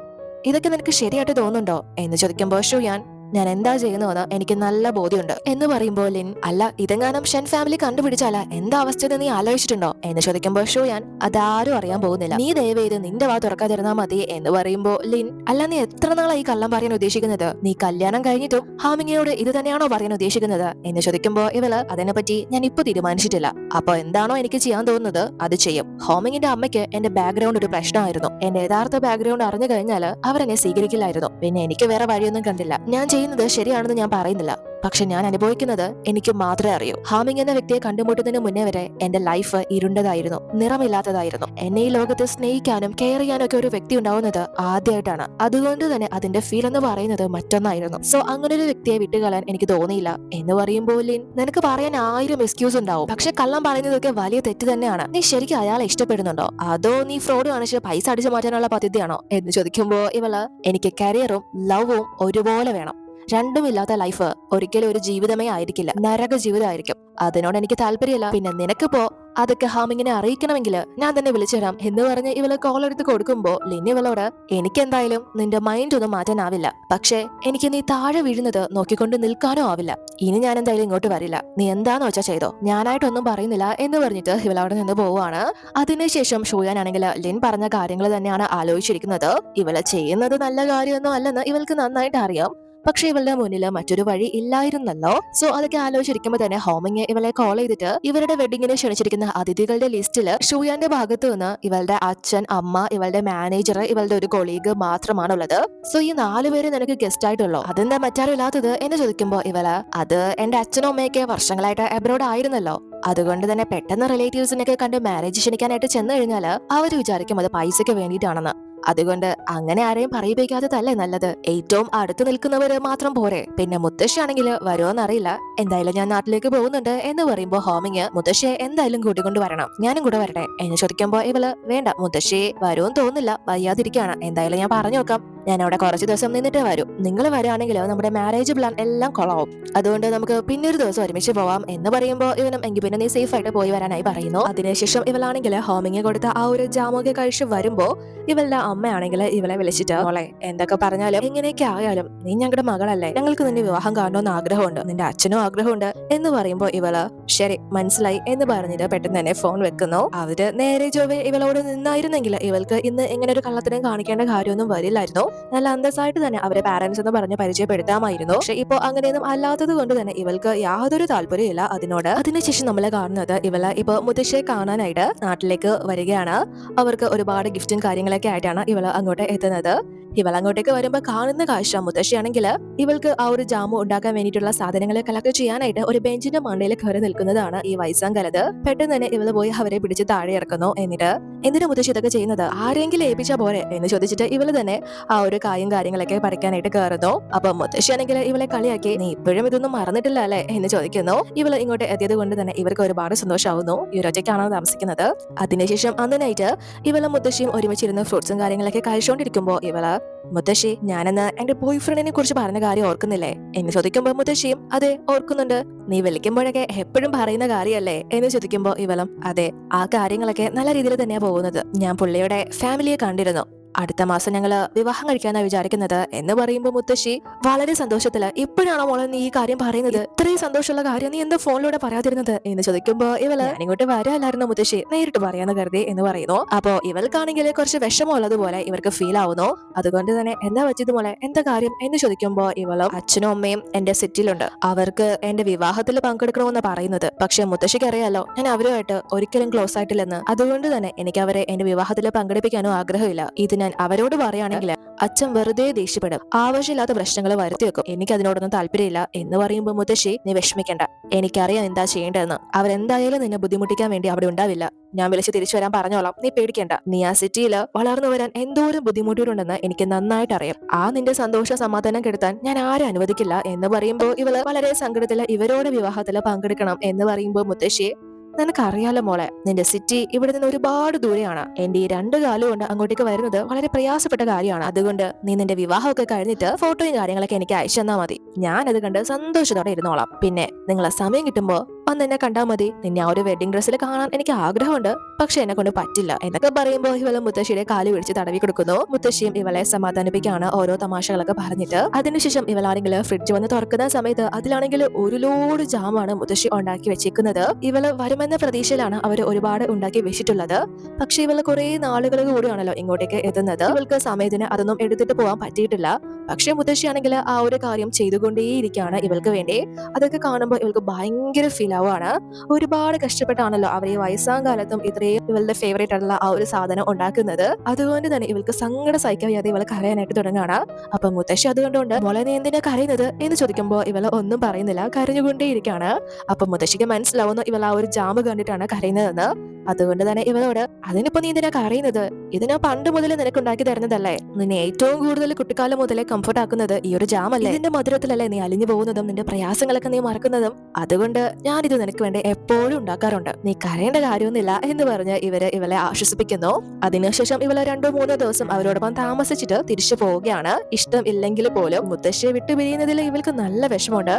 Speaker 1: ഇതൊക്കെ നിനക്ക് ശരിയായിട്ട് തോന്നുന്നുണ്ടോ എന്ന് ചോദിക്കുമ്പോ ഷോയാൻ ഞാൻ എന്താ ചെയ്യുന്നതെന്ന് എനിക്ക് നല്ല ബോധ്യമുണ്ട് എന്ന് പറയുമ്പോൾ ലിൻ അല്ല ഇതെങ്ങാനും ഷെൻ ഫാമിലി കണ്ടുപിടിച്ചാല എന്താ അവസ്ഥ നീ ആലോചിച്ചിട്ടുണ്ടോ എന്ന് ചോദിക്കുമ്പോൾ ഷോയാൻ അതാരും അറിയാൻ പോകുന്നില്ല, നീ ദയവേത് നിന്റെ വാ തുറക്കാതിരുന്നാ മതി എന്ന് പറയുമ്പോൾ ലിൻ അല്ല നീ എത്ര നാളായി കള്ളം പറയാൻ ഉദ്ദേശിക്കുന്നത്, നീ കല്യാണം കഴിഞ്ഞിട്ടും ഹാമിങ്ങിനോട് ഇത് തന്നെയാണോ പറയാൻ ഉദ്ദേശിക്കുന്നത് എന്ന് ചോദിക്കുമ്പോൾ അതിനെപ്പറ്റി ഞാൻ ഇപ്പൊ തീരുമാനിച്ചിട്ടില്ല, അപ്പൊ എന്താണോ എനിക്ക് ചെയ്യാൻ തോന്നുന്നത് അത് ചെയ്യും. ഹോമിങ്ങിന്റെ അമ്മയ്ക്ക് എന്റെ ബാക്ക്ഗ്രൗണ്ട് ഒരു പ്രശ്നമായിരുന്നു, എന്റെ യഥാർത്ഥ ബാക്ക്ഗ്രൗണ്ട് അറിഞ്ഞു കഴിഞ്ഞാൽ അവരെന്നെ സ്വീകരിക്കില്ലായിരുന്നു, പിന്നെ എനിക്ക് വേറെ വഴിയൊന്നും കണ്ടില്ല, ഞാൻ ചെയ്യുന്നത് ശരിയാണെന്ന് ഞാൻ പറയുന്നില്ല. പക്ഷെ ഞാൻ അനുഭവിക്കുന്നത് എനിക്ക് മാത്രമേ അറിയൂ. ഹാമിങ് എന്ന വ്യക്തിയെ കണ്ടുമുട്ടുന്നതിന് മുന്നേ വരെ എന്റെ ലൈഫ് ഇരുണ്ടതായിരുന്നു, നിറമില്ലാത്തതായിരുന്നു. എന്നെ ഈ ലോകത്ത് സ്നേഹിക്കാനും കെയർ ചെയ്യാനും ഒക്കെ ഒരു വ്യക്തി ഉണ്ടാവുന്നത് ആദ്യമായിട്ടാണ്. അതുകൊണ്ട് തന്നെ അതിന്റെ ഫീൽ എന്ന് പറയുന്നത് മറ്റൊന്നായിരുന്നു. സോ അങ്ങനെ ഒരു വ്യക്തിയെ വിട്ടുകളയാൻ എനിക്ക് തോന്നിയില്ല. എന്ന് പറയുമ്പോൾ നിനക്ക് പറയാൻ 1000 എക്സ്ക്യൂസ് ഉണ്ടാവും. പക്ഷെ കള്ളം പറയുന്നതൊക്കെ വലിയ തെറ്റ് തന്നെയാണ്. നീ ശരിക്കും അയാളെ ഇഷ്ടപ്പെടുന്നുണ്ടോ, അതോ നീ ഫ്രോഡ് കാണിച്ച് പൈസ അടിച്ചു മാറ്റാനുള്ള പദ്ധതിയാണോ എന്ന് ചോദിക്കുമ്പോ ഇവള്, എനിക്ക് കരിയറും ലവും ഒരുപോലെ വേണം. രണ്ടുമില്ലാത്ത ലൈഫ് ഒരിക്കലും ഒരു ജീവിതമേ ആയിരിക്കില്ല, നരക ജീവിതമായിരിക്കും. അതിനോട് എനിക്ക് താല്പര്യമില്ല. പിന്നെ നിനക്കിപ്പോ അതൊക്കെ ഹാമിങ്ങിനെ അറിയിക്കണമെങ്കിൽ ഞാൻ തന്നെ വിളിച്ചുതരാം എന്ന് പറഞ്ഞ് ഇവള് കോൾ എടുത്ത് കൊടുക്കുമ്പോ ലിന്നി ഇവളോട്, എനിക്കെന്തായാലും നിന്റെ മൈൻഡ് ഒന്നും മാറ്റാനാവില്ല. പക്ഷേ എനിക്ക് നീ താഴെ വീഴുന്നത് നോക്കിക്കൊണ്ട് നിൽക്കാനോ ആവില്ല. ഇനി ഞാൻ എന്തായാലും ഇങ്ങോട്ട് വരില്ല. നീ എന്താന്ന് വെച്ചാ ചെയ്തോ, ഞാനായിട്ടൊന്നും പറയുന്നില്ല എന്ന് പറഞ്ഞിട്ട് ഇവളവിടെ നിന്ന് പോവാണ്. അതിനുശേഷം ഷൂയാനാണെങ്കിൽ ലിൻ പറഞ്ഞ കാര്യങ്ങൾ തന്നെയാണ് ആലോചിച്ചിരിക്കുന്നത്. ഇവള് ചെയ്യുന്നത് നല്ല കാര്യമൊന്നും അല്ലെന്ന് ഇവൾക്ക് നന്നായിട്ട് അറിയാം. പക്ഷെ ഇവളുടെ മുന്നിൽ മറ്റൊരു വഴി ഇല്ലായിരുന്നല്ലോ. സോ അതൊക്കെ ആലോചിച്ചിരിക്കുമ്പോ തന്നെ ഹോമിങ് ഇവളെ കോൾ ചെയ്തിട്ട് ഇവരുടെ വെഡിങ്ങിന് ക്ഷണിച്ചിരിക്കുന്ന അതിഥികളുടെ ലിസ്റ്റില് ഷൂയാന്റെ ഭാഗത്ത് നിന്ന് ഇവളുടെ അച്ഛൻ, അമ്മ, ഇവളുടെ മാനേജർ, ഇവളുടെ ഒരു കൊളീഗ് മാത്രമാണുള്ളത്. സോ ഈ 4 പേര് നിനക്ക് ഗസ്റ്റ് ആയിട്ടുള്ളൂ, അതെന്താ മറ്റാരും ഇല്ലാത്തത് എന്ന് ചോദിക്കുമ്പോ ഇവള്, അത് എന്റെ അച്ഛനും അമ്മയൊക്കെ വർഷങ്ങളായിട്ട് അബ്രോഡ് ആയിരുന്നല്ലോ. അതുകൊണ്ട് തന്നെ പെട്ടെന്ന് റിലേറ്റീവ്സിനൊക്കെ കണ്ട് മാരേജ് ക്ഷണിക്കാനായിട്ട് ചെന്ന് കഴിഞ്ഞാല് അവർ വിചാരിക്കും അത് പൈസയ്ക്ക് വേണ്ടിയിട്ടാണെന്ന്. അതുകൊണ്ട് അങ്ങനെ ആരെയും പറയിപ്പിക്കാത്തതല്ലേ നല്ലത്. ഏറ്റവും അടുത്ത് നിൽക്കുന്നവര് മാത്രം പോരെ. പിന്നെ മുത്തശ്ശിയാണെങ്കിൽ വരുമോന്നറിയില്ല. എന്തായാലും ഞാൻ നാട്ടിലേക്ക് പോകുന്നുണ്ട് എന്ന് പറയുമ്പോ ഹോമിങ്, മുത്തശ്ശിയെ എന്തായാലും കൂട്ടിക്കൊണ്ട് വരണം, ഞാനും കൂടെ വരട്ടെ എന്ന് ചോദിക്കുമ്പോ ഇവള്, വേണ്ട മുത്തശ്ശി വരുമെന്ന് തോന്നുന്നില്ല, വയ്യാതിരിക്കുകയാണ്. എന്തായാലും ഞാൻ പറഞ്ഞു നോക്കാം, ഞാൻ അവിടെ കുറച്ച് ദിവസം നിന്നിട്ടേ വരൂ. നിങ്ങൾ വരികയാണെങ്കിൽ നമ്മുടെ മാരേജ് പ്ലാൻ എല്ലാം കൊളാവും. അതുകൊണ്ട് നമുക്ക് പിന്നെ ഒരു ദിവസം ഒരുമിച്ച് പോവാം എന്ന് പറയുമ്പോ ഇവനും, എങ്കിൽ പിന്നെ നീ സേഫ് ആയിട്ട് പോയി വരാനായി പറയുന്നു. അതിനുശേഷം ഇവളാണെങ്കിൽ ഹോമിങ് കൊടുത്ത ആ ഒരു ജാമൊക്കെ കഴിച്ച് വരുമ്പോ ഇവളുടെ അമ്മയാണെങ്കിൽ ഇവളെ വിളിച്ചിട്ട്, മോളെ എന്തൊക്കെ പറഞ്ഞാലും എങ്ങനെയൊക്കെ ആയാലും നീ ഞങ്ങളുടെ മകളല്ലേ, ഞങ്ങൾക്ക് നിന്നെ വിവാഹം കാണണമെന്ന് ആഗ്രഹമുണ്ട്, നിന്റെ അച്ഛനും ആഗ്രഹമുണ്ട് എന്ന് പറയുമ്പോ ഇവള്, ശരി മനസ്സിലായി എന്ന് പറഞ്ഞിട്ട് പെട്ടെന്ന് തന്നെ ഫോൺ വെക്കുന്നു. അവര് നേരെ ചൊവ്വേ ഇവളോട് നിന്നായിരുന്നെങ്കിൽ ഇവൾക്ക് ഇന്ന് ഇങ്ങനെ ഒരു കള്ളത്തിനും കാണിക്കേണ്ട കാര്യമൊന്നും വരില്ലായിരുന്നു. നല്ല അന്തസ്സായിട്ട് തന്നെ അവരെ പാരന്റ്സ് എന്ന് പറഞ്ഞ് പരിചയപ്പെടുത്താമായിരുന്നു. പക്ഷെ ഇപ്പൊ അങ്ങനെയൊന്നും അല്ലാത്തത് കൊണ്ട് തന്നെ ഇവൾക്ക് യാതൊരു താല്പര്യമില്ല അതിനോട്. അതിനുശേഷം നമ്മളെ കാണുന്നത് ഇവള് ഇപ്പൊ മുത്തശ്ശിയെ കാണാനായിട്ട് നാട്ടിലേക്ക് വരികയാണ്. അവർക്ക് ഒരുപാട് ഗിഫ്റ്റും കാര്യങ്ങളൊക്കെ ആയിട്ടാണ് ഇവള് അങ്ങോട്ട് എത്തുന്നത്. ഇവൾ അങ്ങോട്ടേക്ക് വരുമ്പോ കാണുന്ന കാഴ്ച, മുത്തശ്ശിയാണെങ്കിൽ ഇവൾക്ക് ആ ഒരു ജാമു ഉണ്ടാക്കാൻ വേണ്ടിയിട്ടുള്ള സാധനങ്ങളെ കളക്ട് ചെയ്യാനായിട്ട് ഒരു ബെഞ്ചിന്റെ മണ്ടയിൽ കയറി നിൽക്കുന്നതാണ് ഈ വയസ്സാങ്കലത്. പെട്ടെന്ന് തന്നെ ഇവള് പോയി അവരെ പിടിച്ച് താഴെ ഇറക്കുന്നു. എന്നിട്ട്, എന്തിനാ മുത്തശ്ശി ഇതൊക്കെ ചെയ്യുന്നത്, ആരെങ്കിലും ഏൽപ്പിച്ചാ പോരെ എന്ന് ചോദിച്ചിട്ട് ഇവള് തന്നെ ആ ഒരു കായും കാര്യങ്ങളൊക്കെ പറിക്കാനായിട്ട് കയറുന്നു. അപ്പൊ മുത്തശ്ശിയാണെങ്കിൽ ഇവളെ കളിയാക്കി, നീ ഇപ്പോഴും ഇതൊന്നും മറന്നിട്ടില്ല അല്ലേ എന്ന് ചോദിക്കുന്നു. ഇവള് ഇങ്ങോട്ട് എത്തിയത് കൊണ്ട് തന്നെ ഇവർക്ക് ഒരുപാട് സന്തോഷമാവുന്നു. ഈ ഒറ്റയ്ക്കാണ് താമസിക്കുന്നത്. അതിനുശേഷം അന്ന് നൈറ്റ് ഇവളും മുത്തശ്ശിയും ഒരുമിച്ചിരുന്ന് ഫ്രൂട്ട്സും കാര്യങ്ങളൊക്കെ കഴിച്ചുകൊണ്ടിരിക്കുമ്പോ ഇവള്, മുത്തശ്ശി ഞാനെന്ന് എന്റെ ബോയ് ഫ്രണ്ടിനെ കുറിച്ച് പറഞ്ഞ കാര്യം ഓർക്കുന്നില്ലേ എന്ന് ചോദിക്കുമ്പോ മുത്തശ്ശിയും, അതെ ഓർക്കുന്നുണ്ട്, നീ വിളിക്കുമ്പോഴൊക്കെ എപ്പോഴും പറയുന്ന കാര്യമല്ലേ എന്ന് ചോദിക്കുമ്പോ ഇവളും, അതെ ആ കാര്യങ്ങളൊക്കെ നല്ല രീതിയിൽ തന്നെയാ പോകുന്നത്. ഞാൻ പുള്ളിയുടെ ഫാമിലിയെ കണ്ടിരുന്നു. അടുത്ത മാസം ഞങ്ങള് വിവാഹം കഴിക്കാനാണ് വിചാരിക്കുന്നത് എന്ന് പറയുമ്പോ മുത്തശ്ശി വളരെ സന്തോഷത്തില്, ഇപ്പോഴാണോ മോളെ നീ ഈ കാര്യം പറയുന്നത്, ഇത്രയും സന്തോഷമുള്ള കാര്യം നീ എന്താ ഫോണിലൂടെ പറയാതിരുന്നത് എന്ന് ചോദിക്കുമ്പോ ഇവള്, ഞാനിങ്ങോട്ട് വരാല്ലായിരുന്നു മുത്തശ്ശി, നേരിട്ട് പറയാന്ന് കരുതി എന്ന് പറയുന്നു. അപ്പോ ഇവൾക്കാണെങ്കിൽ കുറച്ച് വിഷമമുള്ളതുപോലെ ഇവർക്ക് ഫീൽ ആവുന്നു. അതുകൊണ്ട് തന്നെ എന്താ പറ്റിയത് മോളെ, എന്താ കാര്യം എന്ന് ചോദിക്കുമ്പോ ഇവളും, അച്ഛനും അമ്മയും എന്റെ സെറ്റിലുണ്ട്, അവർക്ക് എന്റെ വിവാഹത്തിൽ പങ്കെടുക്കണമെന്ന് പറയുന്നത്. പക്ഷെ മുത്തശ്ശിക്ക് അറിയാലോ ഞാൻ അവരുമായിട്ട് ഒരിക്കലും ക്ലോസ് ആയിട്ടില്ലെന്ന്. അതുകൊണ്ട് തന്നെ എനിക്ക് അവരെ എന്റെ വിവാഹത്തിൽ പങ്കെടുപ്പിക്കാനോ ആഗ്രഹമില്ല. ഇത് ഞാൻ അവരോട് പറയുകയാണെങ്കിൽ അച്ഛൻ വെറുതെ ദേഷ്യപ്പെടും, ആവശ്യമില്ലാത്ത പ്രശ്നങ്ങൾ വരുത്തി വെക്കും. എനിക്ക് അതിനോടൊന്നും താല്പര്യമില്ല എന്ന് പറയുമ്പോൾ മുത്തശ്ശി, നീ വിഷമിക്കണ്ട, എനിക്കറിയാം എന്താ ചെയ്യേണ്ടതെന്ന്. അവരെന്തായാലും നിന്നെ ബുദ്ധിമുട്ടിക്കാൻ വേണ്ടി അവിടെ ഉണ്ടാവില്ല. ഞാൻ വിളിച്ച് തിരിച്ചു വരാൻ പറഞ്ഞോളാം, നീ പേടിക്കേണ്ട. നീ ആ സിറ്റിയില് വളർന്നു വരാൻ എന്തോരം ബുദ്ധിമുട്ടിയിട്ടുണ്ടെന്ന് എനിക്ക് നന്നായിട്ട് അറിയാം. ആ നിന്റെ സന്തോഷ സമാധാനം കെടുത്താൻ ഞാൻ ആരും അനുവദിക്കില്ല എന്ന് പറയുമ്പോൾ ഇവള് വളരെ സങ്കടത്തില് ഇവരോട് വിവാഹത്തില് പങ്കെടുക്കണം എന്ന് പറയുമ്പോൾ മുത്തശ്ശി, നിനക്കറിയാലോ മോളെ, നിന്റെ സിറ്റി ഇവിടെ നിന്ന് ഒരുപാട് ദൂരെയാണ്. എന്റെ ഈ 2 കാലം കൊണ്ട് അങ്ങോട്ടേക്ക് വരുന്നത് വളരെ പ്രയാസപ്പെട്ട കാര്യമാണ്. അതുകൊണ്ട് നീ നിന്റെ വിവാഹമൊക്കെ കഴിഞ്ഞിട്ട് ഫോട്ടോയും കാര്യങ്ങളൊക്കെ എനിക്ക് അയച്ചു തന്നാ മതി. ഞാനത് കണ്ട് സന്തോഷത്തോടെ ഇരുന്നോളാം. പിന്നെ നിങ്ങളെ സമയം കിട്ടുമ്പോ വന്ന് എന്നെ കണ്ടാൽ മതി. നിന്നെ ആ ഒരു വെഡിങ് ഡ്രസ്സിൽ കാണാൻ എനിക്ക് ആഗ്രഹമുണ്ട്, പക്ഷെ എന്നെ കൊണ്ട് പറ്റില്ല എന്നൊക്കെ പറയുമ്പോൾ ഇവളെ മുത്തശ്ശിയുടെ കാല് പിടിച്ച് തടവി കൊടുക്കുന്നു. മുത്തശ്ശിയും ഇവളെ സമാധാനിപ്പിക്കാണ് ഓരോ തമാശകളൊക്കെ പറഞ്ഞിട്ട്. അതിനുശേഷം ഇവളാണെങ്കിൽ ഫ്രിഡ്ജ് വന്ന് തുറക്കുന്ന സമയത്ത് അതിലാണെങ്കിൽ ഒരു ലോഡ് ജാമാണ് മുത്തശ്ശി ഉണ്ടാക്കി വെച്ചേക്കുന്നത്. ഇവള് വരുമെന്ന പ്രതീക്ഷയിലാണ് അവർ ഒരുപാട് ഉണ്ടാക്കി വെച്ചിട്ടുള്ളത്. പക്ഷെ ഇവള് കുറെ നാളുകൾ കൂടിയാണല്ലോ ഇങ്ങോട്ടേക്ക് എത്തുന്നത്. ഇവൾക്ക് സമയത്തിന് അതൊന്നും എടുത്തിട്ട് പോകാൻ പറ്റിയിട്ടില്ല. പക്ഷെ മുത്തശ്ശിയാണെങ്കിൽ ആ ഒരു കാര്യം ചെയ്തുകൊണ്ടേയിരിക്കുകയാണ് ഇവൾക്ക് വേണ്ടി. അതൊക്കെ കാണുമ്പോൾ ഇവൾക്ക് ഭയങ്കര ഫീൽ ആവുകയാണ്. ഒരുപാട് കഷ്ടപ്പെട്ടാണല്ലോ അവർ ഈ വയസ്സാം കാലത്തും ഇത്രയും ഇവളുടെ ഫേവറേറ്റ് ആയിട്ടുള്ള ആ ഒരു സാധനം ഉണ്ടാക്കുന്നത്. അതുകൊണ്ട് തന്നെ ഇവൾക്ക് സങ്കടം സഹിക്കാൻ വയ്യാതെ ഇവൾ കരയാനായിട്ട് തുടങ്ങുകയാണ്. അപ്പൊ മുത്തശ്ശി അതുകൊണ്ടുണ്ട്, മോളെ നീ എന്തിനാ കരയുന്നത് എന്ന് ചോദിക്കുമ്പോൾ ഇവള് ഒന്നും പറയുന്നില്ല, കരഞ്ഞുകൊണ്ടേയിരിക്കുകയാണ്. അപ്പൊ മുത്തശ്ശിക്ക് മനസ്സിലാവുന്നു ഇവൾ ആ ഒരു ജാമ്പ് കണ്ടിട്ടാണ് കരയുന്നതെന്ന്. അതുകൊണ്ട് തന്നെ ഇവളോട്, അതിനിപ്പോ നീ എന്തിനാ കരയുന്നത്, ഇതിനാ പണ്ട് മുതൽ നിനക്ക് ഉണ്ടാക്കി തരുന്നതല്ലേ, നിന്നെ ഏറ്റവും കൂടുതൽ കുട്ടിക്കാലം മുതലേ കംഫർട്ട് ആക്കുന്നത് ഈ ഒരു ജാമല്ലേ, ഇതിന്റെ മധുരത്തിലല്ലേ നീ അലിഞ്ഞു പോകുന്നതും നിന്റെ പ്രയാസങ്ങളൊക്കെ നീ മറക്കുന്നതും, അതുകൊണ്ട് ഞാനിത് നിനക്ക് വേണ്ടി എപ്പോഴും ഉണ്ടാക്കാറുണ്ട്, നീ കരയേണ്ട കാര്യമൊന്നുമില്ല എന്ന് പറഞ്ഞ് ഇവളെ ആശ്വസിപ്പിക്കുന്നു. അതിനുശേഷം ഇവളെ 2-3 ദിവസം അവരോടൊപ്പം താമസിച്ചിട്ട് തിരിച്ചു പോവുകയാണ്. ഇഷ്ടം ഇല്ലെങ്കിൽ പോലും മുത്തശ്ശിയെ വിട്ടുപിരിയുന്നതിൽ ഇവൾക്ക് നല്ല വിഷമമുണ്ട്.